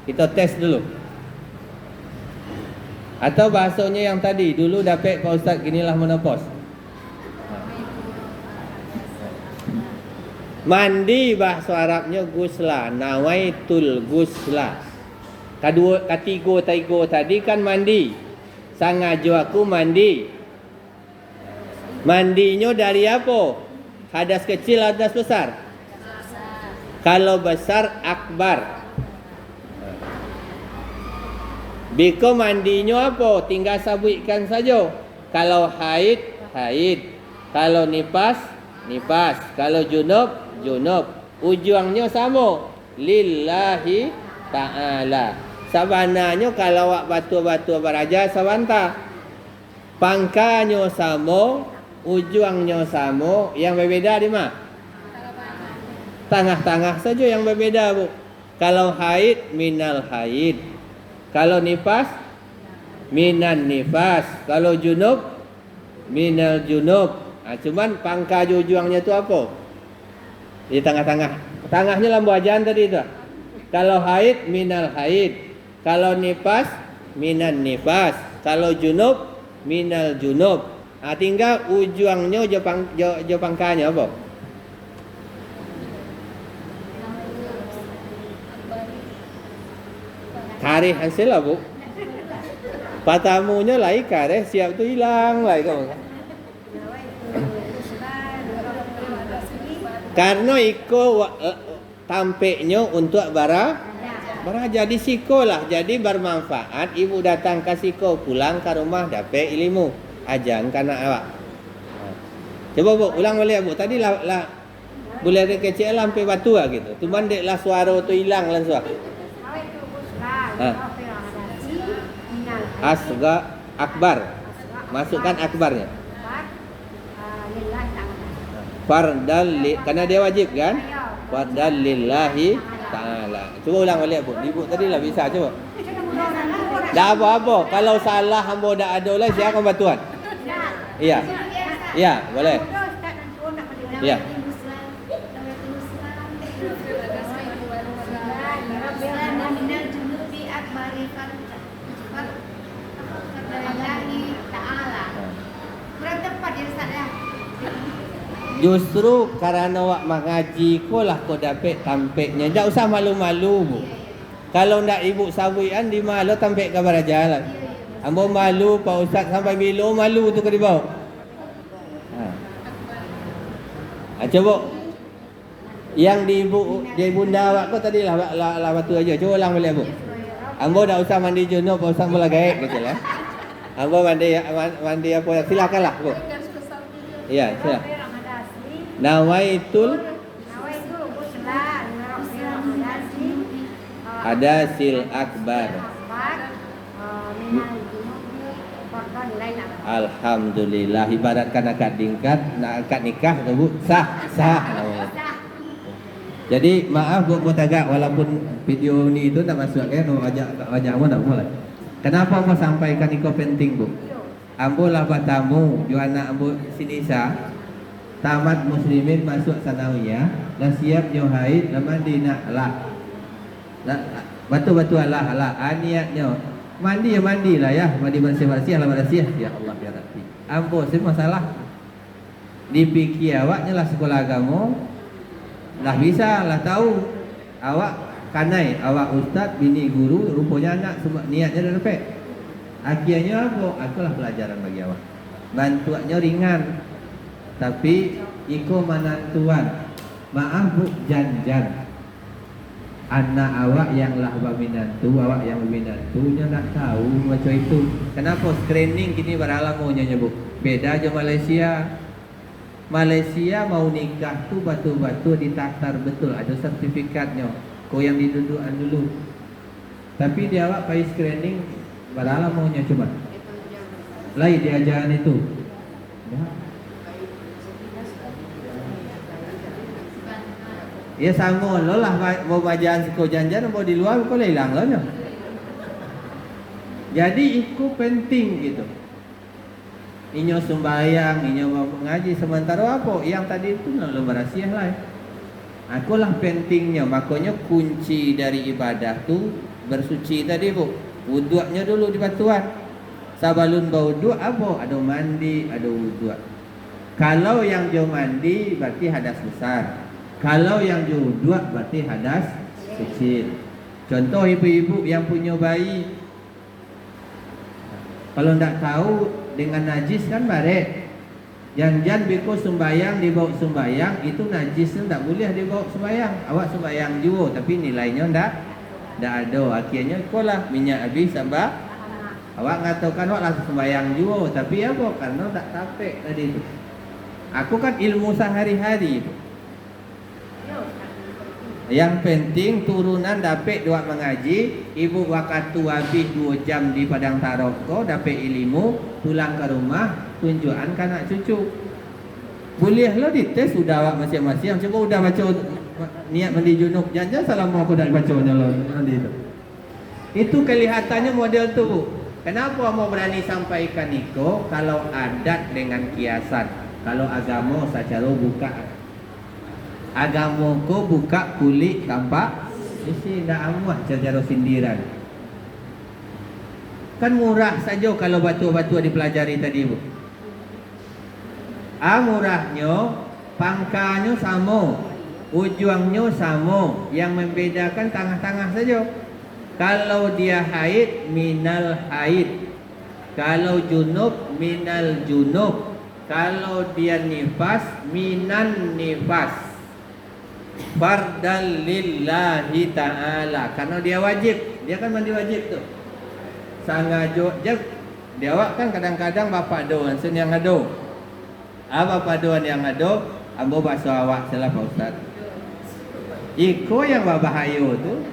B: Kita tes dulu. Atau bahasanya yang tadi, dulu dapat Pak Ustaz, kinilah menopos. Mandi bahasa Arabnya gusla, nawaitul gusla. Ketiga tadi kan mandi. Sengaja aku mandi. Mandinya dari apa? Hadas kecil, hadas besar? Kalau besar, akbar. Biko mandinya apa? Tinggal sabuikan saja. Kalau haid, haid. Kalau nipas, nipas. Kalau junub, junub. Ujungnya sama. Lillahi ta'ala. Sebenarnya kalau wak batu-batu beraja sabanta. Pangkanya sama, ujungnya sama. Yang berbeda di mana? Tengah-tengah saja yang berbeda bu. Kalau haid, minal haid. Kalau nifas, minan nifas. Kalau junub, minal junub. Cuman pangkal ujungnya itu apa? Di tengah-tengah. Tengahnya lambu ajan tadi itu. Kalau haid, minal haid. Kalau nifas, minan nifas. Kalau junub, minal junub. Tinggal ujungnya je pangkalnya apa? Kareh hasil lah bu. Patamunya lah kareh siap tu hilang lah kamu. Karena iko tampeknya untuk beraja di siko lah. Jadi bermanfaat. Ibu datang ke siko, pulang ke rumah dapat ilmu. Ajang kana awak. Coba bu, ulang balik bu. Tadi lah boleh ada kecil sampai batu lah gitu. Cuman dek lah suara tu hilang langsung. Asga akbar. Masukkan akbarnya. Fardal karena dia wajib kan? Fardal lillahi ta'ala. Cuba ulang balik bu. Ibu tadi lah bisa coba. Dah apa-apa. Kalau salah hamba dah ada lah saya akan bantuan. Iya. Iya, boleh. Iya. Justru karena awak mengaji ko lah kau dapat tampeknya. Tak usah malu-malu bu. Kalau ndak ibu sabuian di malu tampek ke barajalan. Ambo malu Pak Ustaz sampai bila malu tu ke di bawah. Coba yang di ibu di bunda awak ko tadi lah batu aja. Coba ulang balik bu. Ambo dah usah mandi junub, Pak Ustaz mula gaib kecil ya. Ambo mandi apa silakanlah bu. Iya, silakan. Nawaitul hadasil akbar. Alhamdulillah, ibaratkan akad nikah bu sah. Jadi maaf bu tagak walaupun video ni itu tak masuk kan wajahmu tak mulai. Kenapa mau sampaikan iko penting bu? Ambo lah batamu, jo anak ambo sinisa. Tamat muslimin masuk sanawiyah, dah siap jo haid, dah mandi nak lah. Batu-batu Allah niatnya. Mandi ya mandilah ya, mandi bersih-bersih lah bersih. Ya Allah ya Rabbi. Ambo sih masalah. Dipikir awaknya lah sekolah agama. Lah bisa lah tahu. Awak
A: kanai awak ustaz, bini guru, rupanya anak semua niatnya dah dapat. Akhirnya apa? Akulah pelajaran bagi awak. Bantuannya ringan. Tapi iko manantuan. Maaf bu, janjan. Anak awak yang lah berminantu, awak yang berminantunya nak tahu macam itu. Kenapa screening kini beralamunya bu? Beda aja Malaysia. Malaysia mau nikah tu batu-batu ditatar betul, ada sertifikatnya. Kau yang didudukan dulu. Tapi dia awak pakai screening beralamunya cuma. Lain diajaran itu. Ya sama lo lah mau bacaan kau janjan mau di luar kau hilang lo. Jadi itu penting gitu. Inyo sembahyang, inyo mau mengaji sementara apa? Yang tadi itu lo berasiah lah. Aku lah pentingnya, makanya kunci dari ibadah tu bersuci tadi bu. Wudunya dulu di batuan. Sabalun baudu apa? Ada mandi, ada wudu. Kalau yang jauh mandi berarti hadas besar. Kalau yang jauh wudu berarti hadas kecil. Contoh ibu-ibu yang punya bayi. Kalau tidak tahu dengan najis kan barek. Jangan biko sembayang dibawa sembayang itu najis tidak boleh dibawa sembayang. Awak sembayang juga tapi nilainya tidak ada. Akhirnya ikolah minyak habis sampai awak ngatakan awak langsung sembayang juga tapi apa karena tak tapek tadi itu. Aku kan ilmu sehari-hari. Yang penting turunan dapat dua mengaji, ibu waktu habis 2 jam di padang taroko dapat ilmu, pulang ke rumah tunjukan ke anak cucu. Boleh lo dites sudah awak masing-masing. Coba udah baca niat mandi junub. Jangan salah mau aku dah bacanya lo nanti itu. Itu kelihatannya model tu bu. Kenapa mau berani sampaikan niko? Kalau adat dengan kiasan, kalau agama secara buka. Agamaku buka kulit tampak isi tidak amuah secara sindiran. Kan murah saja kalau batu-batu dipelajari tadi bu. Murahnya, pangkanya sama, ujungnya sama, yang membedakan tengah-tengah saja. Kalau dia haid, minal haid. Kalau junub, minal junub. Kalau dia nifas, minan nifas. Fardal lillahi ta'ala. Karena dia wajib. Dia kan mandi wajib tu. Sangajo dia awak kan kadang-kadang bapak doan sen yang ado. Bapak doan yang ado, ambo bahasa awak salah Pak Ustaz. Iko yang berbahaya tu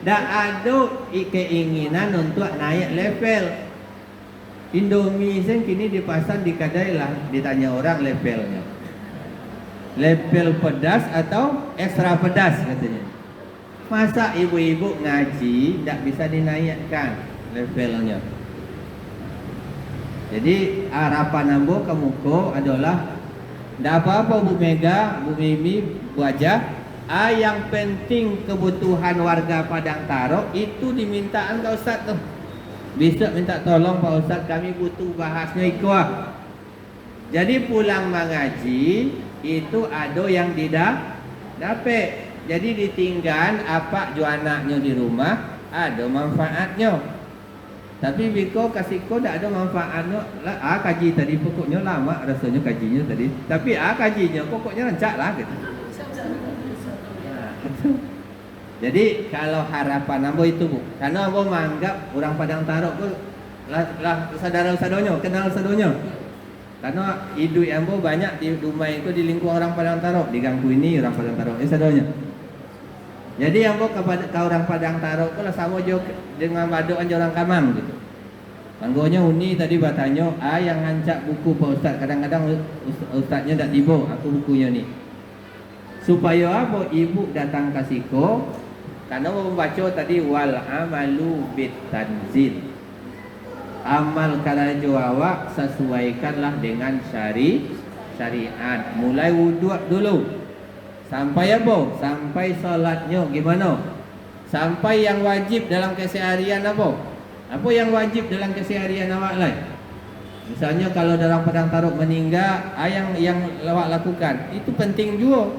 A: dak ada keinginan untuk naik level. Indomie sen kini dipasang di kedai lah, ditanya orang levelnya. Level pedas atau ekstra pedas katanya. Masa ibu-ibu ngaji tak bisa dinaikkan levelnya. Jadi harapan ambo ke muko adalah tidak apa-apa Bu Mega, Bu Mimi, Bu Aja. Yang penting kebutuhan warga Padang Tarok itu dimintaan ke Ustaz tu. Bisa minta tolong Pak Ustaz, kami butuh bahasnya ikut. Jadi pulang mengaji itu ada yang tidak dapat. Jadi ditinggal apa ju anaknya di rumah ada manfaatnya. Tapi biko kasihko tak ada manfaatnya. Kaji tadi pokoknya lama rasanya kajinya tadi. Tapi kajinya pokoknya rancak lah gitu. Jadi kalau harapan ambo itu bu, karena ambo menganggap orang Padang Tarok tu lah saudara-saudaranya, kenal saudaranya. Karena hidup ambo banyak di rumah itu di lingkungan orang Padang Tarok, di ganggu ini orang Padang Tarok, saudaranya. Jadi ambo ke orang Padang Tarok tu lah sama juga dengan badoan orang Kamang gitu. Anggonya Uni tadi bertanya, yang hancak buku Pak Ustaz, kadang-kadang ustaznya tak tiba, aku bukunya ni. Supaya apa? Ibu datang ke siko, karena membaca tadi wal amalu bit tanzil. Amal karajo awak sesuaikanlah dengan syariat. Mulai wudu dulu. Sampai apa? Sampai salatnya gimana? Sampai yang wajib dalam keseharian apa? Apa yang wajib dalam keseharian awak lah? Misalnya kalau dalam Padang Tarok meninggal, yang awak lakukan itu penting juga.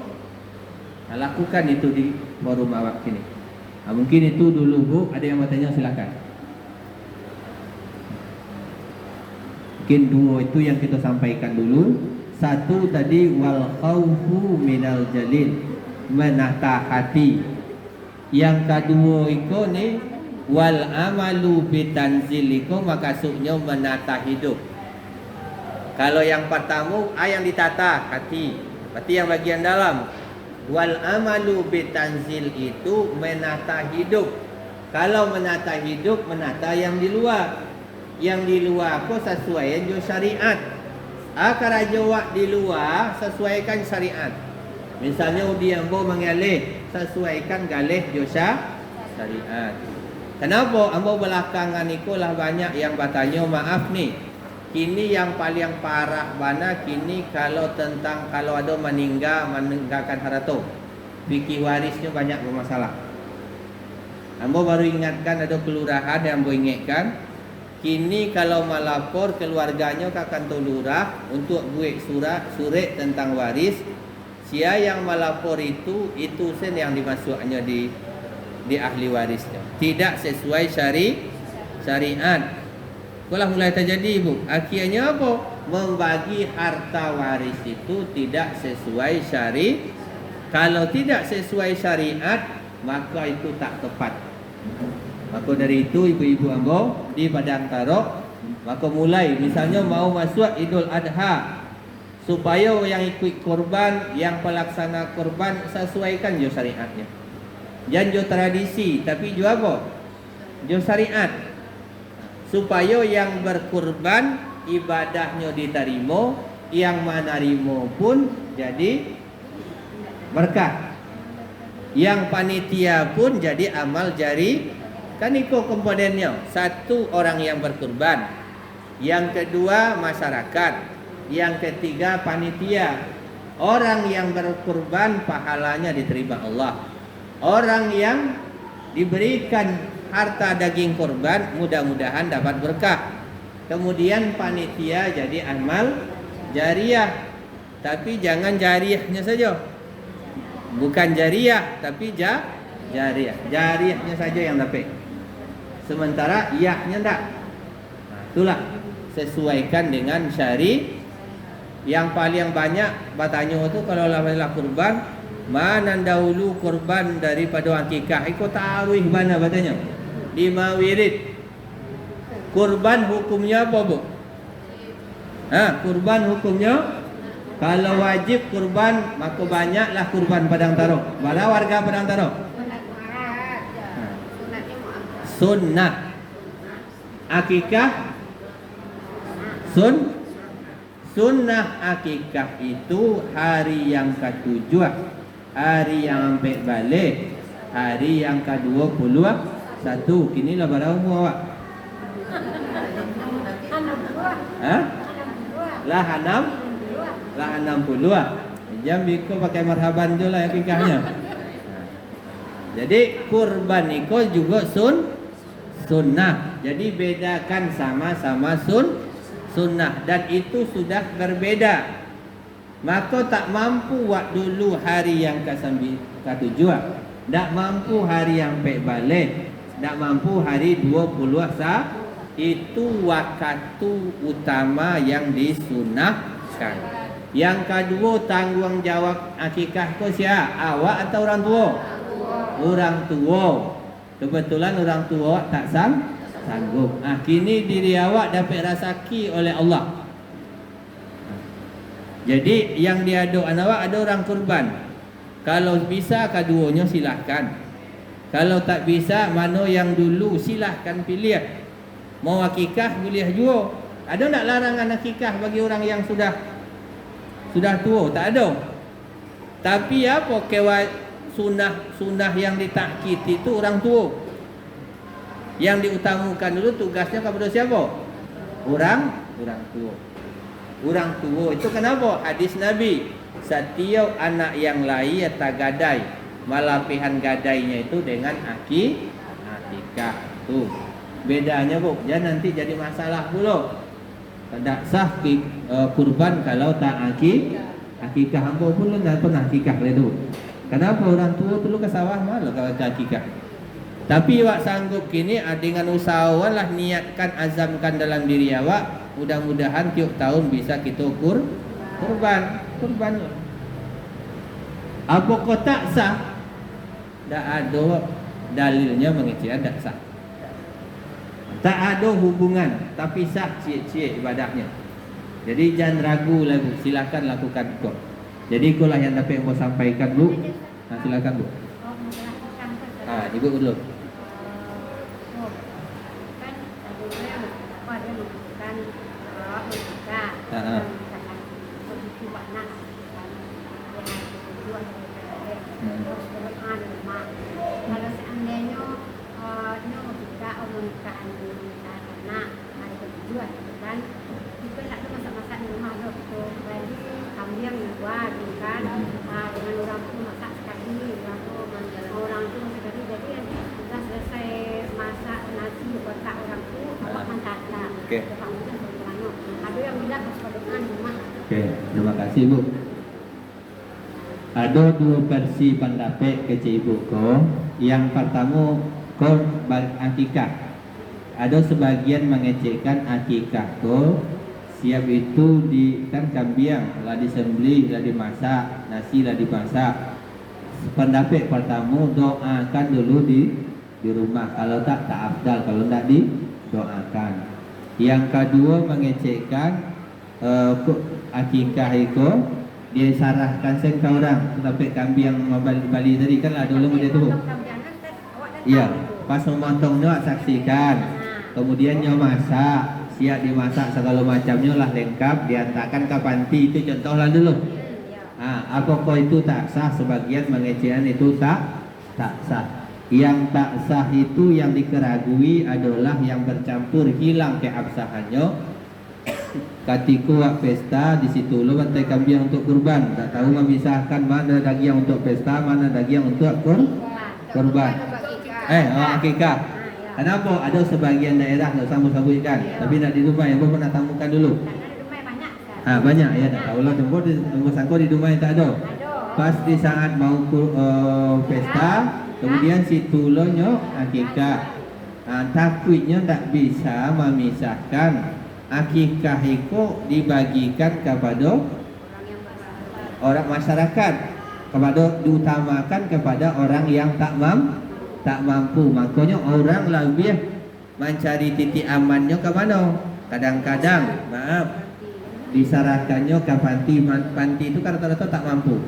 A: Lakukan itu di forum awak sini. Mungkin itu dulu Bu, ada yang mau tanya silakan. Mungkin dua itu yang kita sampaikan dulu. Satu tadi wal khaufu minal jalil, menata hati. Yang kedua itu ni wal amalu bitanzil itu maksudnya menata hidup. Kalau yang pertama yang ditata hati, berarti yang bagian dalam. Wal amalu bitanzil itu menata hidup. Kalau menata hidup, menata yang di luar. Yang di luar aku sesuai dengan syariat. Akar jawab di luar sesuaikan syariat. Misalnya dia ambo mengalih, sesuaikan galih dosa syariat. Kenapa ambo belakangan ikulah banyak yang bertanya maaf nih. Kini yang paling parah mana kini kalau ada meninggalkan harta. Fikih warisnya banyak bermasalah. Ambo baru ingatkan ada kelurahan yang ambo ingatkan. Kini kalau melapor keluarganya ke kantor lurah untuk buat surat tentang waris, sia yang melapor itu sen yang dimasukkannya di ahli warisnya. Tidak sesuai syariat. Kalau mulai terjadi Bu, akhirnya apa? Membagi harta waris itu tidak sesuai syariat. Kalau tidak sesuai syariat, maka itu tak tepat. Maka dari itu ibu-ibu ambo di Padang Tarok, maka mulai misalnya mau masuk Idul Adha, supaya yang ikut korban, yang pelaksana korban sesuaikan jo syariatnya. Jangan jo tradisi, tapi jo apa? Jo syariat. Supaya yang berkorban ibadahnya diterima, yang menerima pun jadi berkah. Yang panitia pun jadi amal jari. Kan itu komponennya. Satu orang yang berkorban, yang kedua masyarakat, yang ketiga panitia. Orang yang berkorban pahalanya diterima Allah. Orang yang diberikan harta daging korban mudah-mudahan dapat berkah. Kemudian panitia jadi amal jariah. Tapi jangan jariahnya saja. Bukan jariah tapi jariah. Jariahnya saja yang dapat. Sementara yahnya enggak. Itulah sesuaikan dengan syari. Yang paling banyak bertanya itu kalau lah kurban, mana dahulu kurban daripada akikah? Ikut taruh mana katanya? 5 wirid. Kurban hukumnya apa Bu? Kurban hukumnya kalau wajib kurban maka banyaklah kurban Padang Tarok. Bala warga Padang Tarok. Sunnah akikah sunnah akikah itu hari yang ke-7, hari yang sampai balik, hari yang ke-21. Kini lah berapa umur awak? Lah 60. Jam biko pakai marhaban je lah akikahnya. Jadi kurban itu juga sunnah. Jadi bedakan sama-sama sunnah dan itu sudah berbeda. Maka tak mampu wak dulu hari yang ke-7, tak mampu hari yang balik, tak mampu hari 21. Itu waktu utama yang disunnahkan. Yang kedua tanggung jawab akikah ko siapa? Awak atau orang tua? Orang tua. Kebetulan orang tua tak sanggup. Kini diri awak dapat rasaki oleh Allah. Jadi yang diaduk anak awak ada orang kurban. Kalau bisa keduanya silahkan. Kalau tak bisa mana yang dulu silahkan pilih. Mau akikah boleh juga. Ada tak larangan akikah bagi orang yang sudah tua? Tak ada. Tapi apa sunnah yang ditakkit itu orang tua. Yang diutamakan dulu tugasnya kepada siapa? Orang tua. Orang tua itu kenapa? Hadis Nabi, setiap anak yang lahir tak gadai, malapihan gadainya itu dengan akikah tu. Bedanya Bu, jangan nanti jadi masalah pula. Tak sah kurban kalau tak akikah. Hamba pun tak pernah akikah le tu. Kenapa orang tua tu ke sawah malah kalau akikah?
B: Tapi awak sanggup kini dengan usahawan lah, niatkan, azamkan dalam diri awak, mudah-mudahan tiap tahun bisa kita kurban. Apa kau tak sah? Tak ada dalilnya mengecek tak sah. Tak ada hubungan, tapi sah cie-cie ibadahnya. Jadi jangan ragu lah Bu, silakan lakukan kau. Jadi itulah yang dapat mau sampaikan Bu. Silakan Bu.
C: Oh, masalah kanker.
B: Ibu dulu.
C: Kan adanya apa dia menggunakan kita. Posisi banyak tujuan terus berdoa di rumah. Kalau seandainya kita menggunakan anak ada tujuan kan, itu tak ada masak-masak di rumah loh. Jadi kambing buat kan, dengan orang tu masak sekali, orang tu masak sekali. Jadi sudah selesai masak nasi kotak orang tu, awak mantaplah.
B: Okey.
C: Ada yang bilang harus berdoa di rumah.
B: Okey, terima kasih Bu. Ada dua versi pendapat kecil Ibu ko. Yang pertama ko akikah. Ada sebagian mengecekkan akikah ko. Siap itu di kan kambing lah disembelih, lah dimasak, nasi lah dimasak. Pendapat pertama doakan dulu di rumah. Kalau tak afdal, kalau tak didoakan. Yang kedua mengecekkan akikah itu dia sarahkan sen ke orang, tetapi kambing yang Bali tadi kan ada ulama dia tu. Iya, pas memotong nyo saksikan. Kemudian nyo masak, siap dimasak segala macamnya lah lengkap, diantarkan ke panti, itu contohlah dulu. Apa kau itu tak sah, sebagian mengecekan itu tak sah. Yang tak sah itu yang dikeragui adalah yang bercampur hilang keabsahannya. Ketika wak pesta di situ lo bantai kambing untuk kurban, tak tahu memisahkan mana daging untuk pesta, mana daging untuk kurban. Akikah. Kenapa? Ada sebagian daerah tak sambut-sambutkan, tapi nak di rumah yang pernah tamukan dulu. Banyak ya, tak tahu lah. Tunggu sangko di rumah yang tak ada. Pas di saat mau pesta, kemudian situ lo nyo akikah. Takutnya tak bisa memisahkan. Akikah itu dibagikan kepada orang masyarakat, diutamakan kepada orang yang tak mampu. Makanya orang lebih mencari titik amannya ke mana? Kadang-kadang, disarankannya ke panti. Panti itu kan rata-rata tak mampu.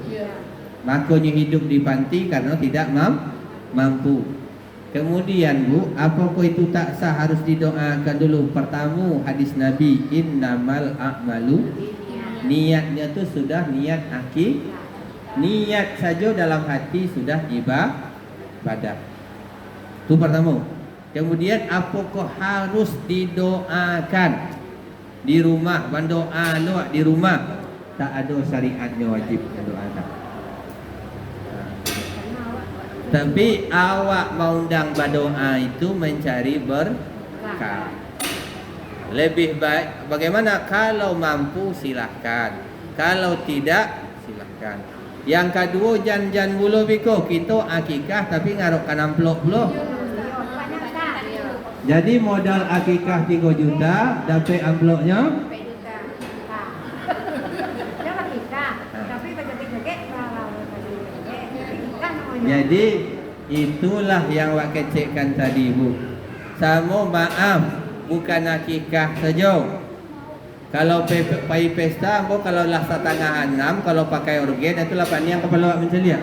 B: Makanya hidup di panti karena tidak mampu. Kemudian Bu, apakah itu tak sah, harus didoakan dulu. Pertama hadis Nabi, innamal a'malu, niatnya tu sudah niat niat saja dalam hati sudah ibadah. Itu pertama. Kemudian apakah harus didoakan di rumah? Berdoa di rumah tak ada syariatnya wajib mendoakan. Tapi awak mau undang berdoa itu mencari berkah. Lebih baik bagaimana? Kalau mampu silahkan, kalau tidak silahkan. Yang kedua jangan bulu biko kita akikah tapi ngarokkan amplop loh. Jadi modal akikah 3 juta, dapat amplopnya jadi itulah yang wak kecekkan tadi Bu. Sama maaf, bukan akikah saja. Kalau pai pesta, kalau lah setengah 6, kalau pakai organ itu 8 yang kepala wak mencelia.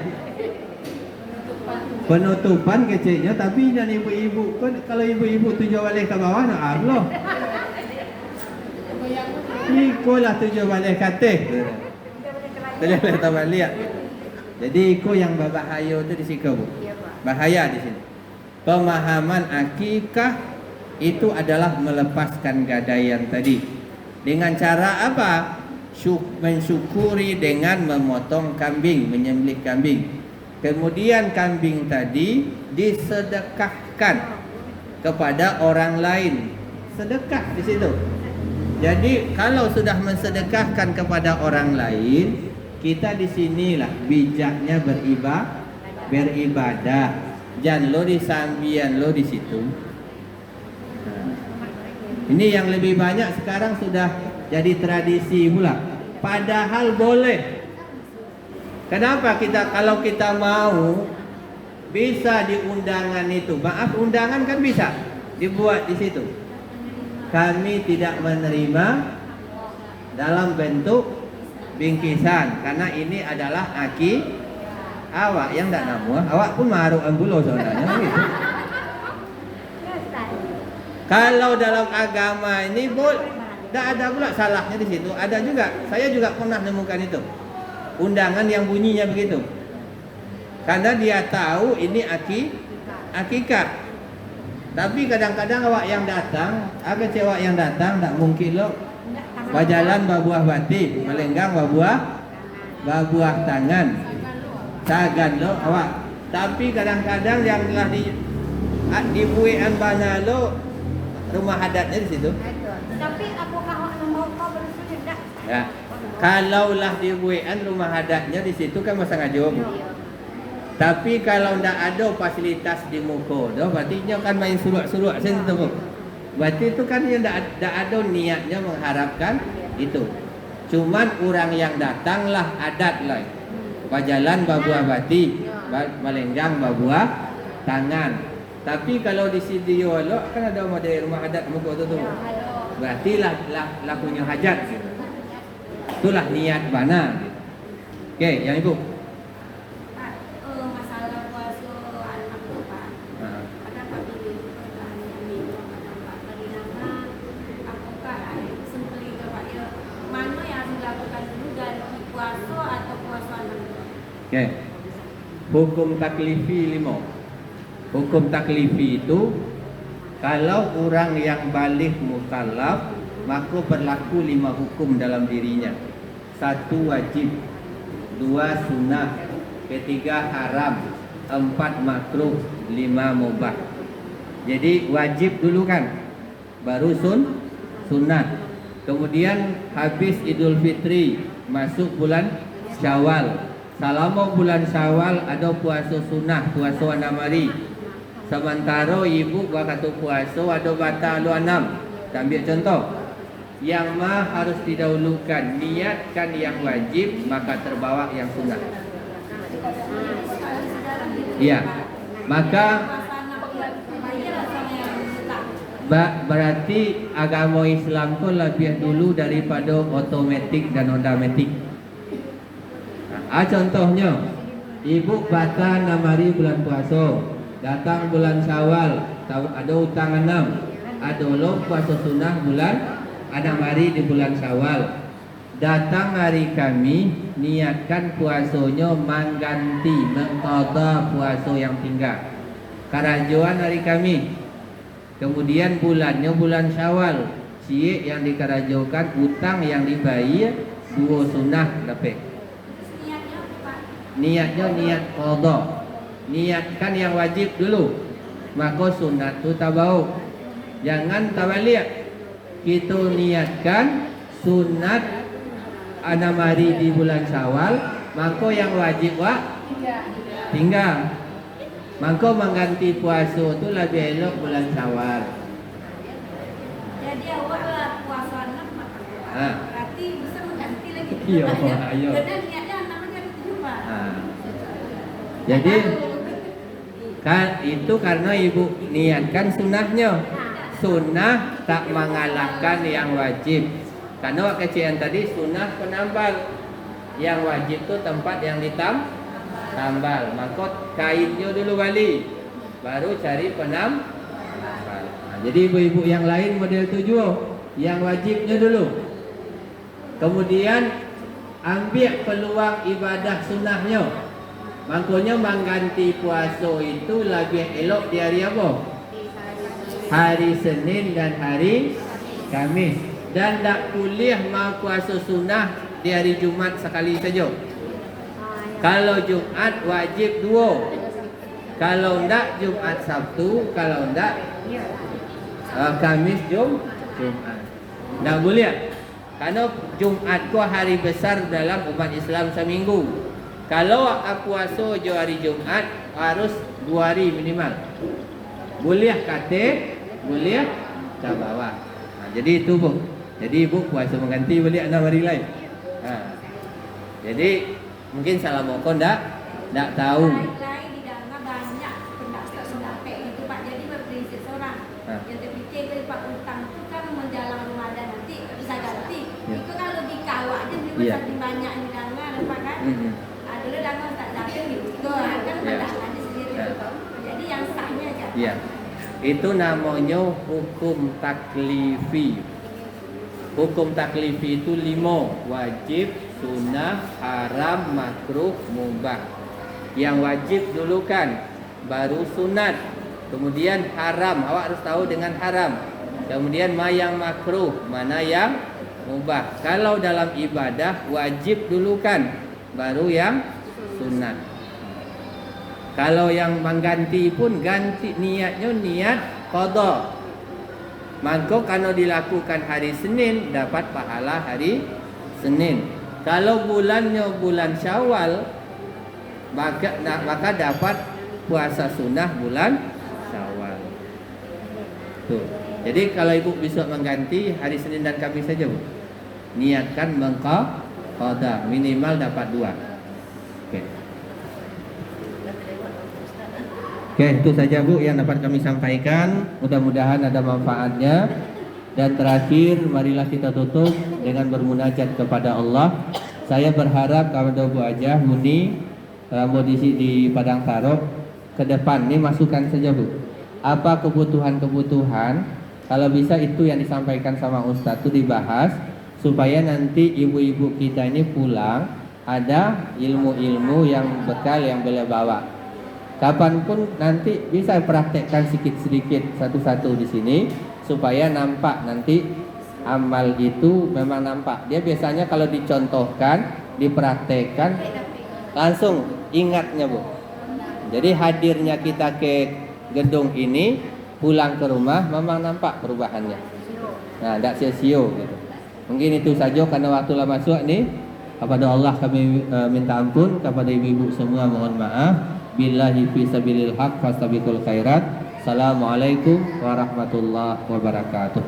B: Penutupan keceknya, tapi dan ibu-ibu kan kalau ibu-ibu tujuh balik ke bawah nak Allah. Ikolah tujuh balik kateh. Boleh tambah lihat. Jadi iko yang berbahaya tu di situ Bu. Bahaya di sini. Pemahaman akikah itu adalah melepaskan gadaian tadi. Dengan cara apa? Mensyukuri dengan memotong kambing, menyembelih kambing. Kemudian kambing tadi disedekahkan kepada orang lain. Sedekah di situ. Jadi kalau sudah mensedekahkan kepada orang lain, kita di sinilah bijaknya beribadah. jan lo di sambian lo di situ. Ini yang lebih banyak sekarang sudah jadi tradisi pula. Padahal boleh. Kenapa kalau kita mau bisa di undangan itu, maaf undangan kan bisa dibuat di situ. Kami tidak menerima dalam bentuk bingkisan karena ini adalah awak yang tidak namu. Awak pun maruk ambulo sebenarnya gitu. Kalau dalam agama ini tidak ada pula salahnya di situ. Ada juga, saya juga pernah nemukan itu. Undangan yang bunyinya begitu. Karena dia tahu ini akikah. Tapi kadang-kadang awak yang datang, agak cewek yang datang tak mungkin lo bajalan babuah bati, melenggang babuah tangan. Sagan lo awak. Tapi kadang-kadang yang telah dibuikan bana lo rumah adatnya di situ.
C: Tapi apakah awak mau kau berusaha tidak?
B: Ya. Kalaulah dibuikan rumah adatnya di situ kan masa ngajum. Tapi kalau ndak ada fasilitas di muka, berarti nya kan main suruak-suruak sen tu. Berarti itu kan yang ndak ada niatnya mengharapkan itu. Cuman orang yang datanglah adat lah. Bajalan babuah bati, melenggang babuah tangan. Tapi kalau di studio lo kan ada model rumah adat muka tu. Berarti lah punya hajat. Itulah niat bana. Okey, yang ibu.
C: Masalah puasa anak tu Pak. Ada Pak pilih pertanyaan ini Pak tadi nama apakah sempeli ke Pak ya mana yang harus dilakukan dulu ganti puasa atau puasa anak?
B: Okey. Hukum taklifi 5. Hukum taklifi itu kalau orang yang balik mukallaf maka berlaku 5 hukum dalam dirinya. 1 wajib, 2 sunnah, 3 haram, 4 makruh, 5 mubah. Jadi wajib dulu kan, baru sunnah. Kemudian habis Idul Fitri, masuk bulan Syawal. Selama bulan Syawal ada puasa sunnah, puasa 6 hari. Sementara ibu berkata puasa ada batal 6. Ambil contoh. Yang harus didahulukan, niatkan yang wajib maka terbawa yang sunnah. Iya. Maka berarti agama Islam tu lebih dulu daripada otomatik dan otomatik. Contohnya, ibu batal 6 hari bulan puasa, datang bulan Syawal, ada hutang 6, ada lo puasa sunnah bulan 6 hari di bulan Syawal. Datang hari kami, niatkan puasanya mengganti, mengqadha puasa yang tinggal. Karajuan hari kami. Kemudian bulannya bulan Syawal. Siik yang dikarajokan, utang yang dibayar, 2 sunnah lebih. Niatnya niat qadha. Niatkan yang wajib dulu. Maka sunat tu tabau. Jangan tabalik. Kita niatkan sunat 6 hari di bulan Syawal, maka yang wajib tinggal. Maka mengganti puasa tu lebih elok bulan Syawal.
C: Jadi awaklah puasa 6 maka berarti bisa mengganti lagi.
B: Iya, ayo.
C: Benar niatnya namanya itu Pak.
B: Jadi kan itu karena ibu niatkan sunnahnya. Sunnah tak mengalahkan yang wajib. Karena kecian tadi sunnah penambal. Yang wajib tu tempat yang ditambal. Maka kainnya dulu balik, baru cari penambal. Jadi ibu-ibu yang lain model 7, yang wajibnya dulu. Kemudian ambil peluang ibadah sunnahnya. Makanya mengganti puasa itu lebih elok di hari apa? Hari Senin dan hari Kamis. Dan tak kuliah mau puasa sunnah di hari Jumat sekali saja. Kalau Jumat wajib 2. Kalau enggak Jumat Sabtu, kalau enggak Kamis Jumat. Tak boleh. Karena Jumat ku hari besar dalam umat Islam seminggu. Kalau puasa jo hari Jumaat harus 2 hari minimal. Boleh kata, boleh ke bawah. Jadi itu Bu. Jadi ibu puasa mengganti boleh 6 hari lain. Jadi mungkin salah mokon tak tahu.
D: Lain-lain di dalam banyak pendapat itu Pak. Jadi berprinsip seorang yang terfikir dari Pak utang itu kan menjelang Ramadan nanti bisa ganti. Itu kalau dikawal aja bisa banyak di dalam Pak kan. Dulu dalam tak datang gitu kan pandangannya sendiri. Jadi yang sahnya aja.
B: Iya. Itu namanya hukum taklifi. Hukum taklifi itu 5, wajib, sunnah, haram, makruh, mubah. Yang wajib dulu kan, baru sunat, kemudian haram. Awak harus tahu dengan haram. Kemudian mana yang makruh, mana yang mubah. Kalau dalam ibadah wajib dulu kan, baru yang sunat. Kalau yang mengganti pun ganti niatnya niat qada. Maka kalau dilakukan hari Senin dapat pahala hari Senin. Kalau bulannya bulan Syawal maka dapat puasa sunnah bulan Syawal. Tuh. Jadi kalau ibu bisa mengganti hari Senin dan Kamis saja Bu. Niatkan mengqada minimal dapat 2. Oke, itu saja Bu yang dapat kami sampaikan. Mudah-mudahan ada manfaatnya. Dan terakhir, marilah kita tutup dengan bermunajat kepada Allah. Saya berharap kepada Bu Ajah, Muni, modisi di Padang Tarok, ke depan ini masukan saja Bu. Apa kebutuhan-kebutuhan, kalau bisa itu yang disampaikan sama Ustadz itu dibahas, supaya nanti ibu-ibu kita ini pulang ada ilmu-ilmu yang bekal yang boleh bawa. Kapanpun nanti bisa praktekkan sedikit-sedikit satu-satu di sini supaya nampak nanti amal itu memang nampak. Dia biasanya kalau dicontohkan, dipraktekkan langsung ingatnya Bu. Jadi hadirnya kita ke gedung ini, pulang ke rumah memang nampak perubahannya. Nah, tidak sia-sia gitu. Mungkin itu saja karena waktu lama masuk nih. Kepada Allah kami minta ampun, kepada ibu-ibu semua mohon maaf. Billahi fi sabilil haq fastabiqul khairat. Assalamualaikum warahmatullahi wabarakatuh.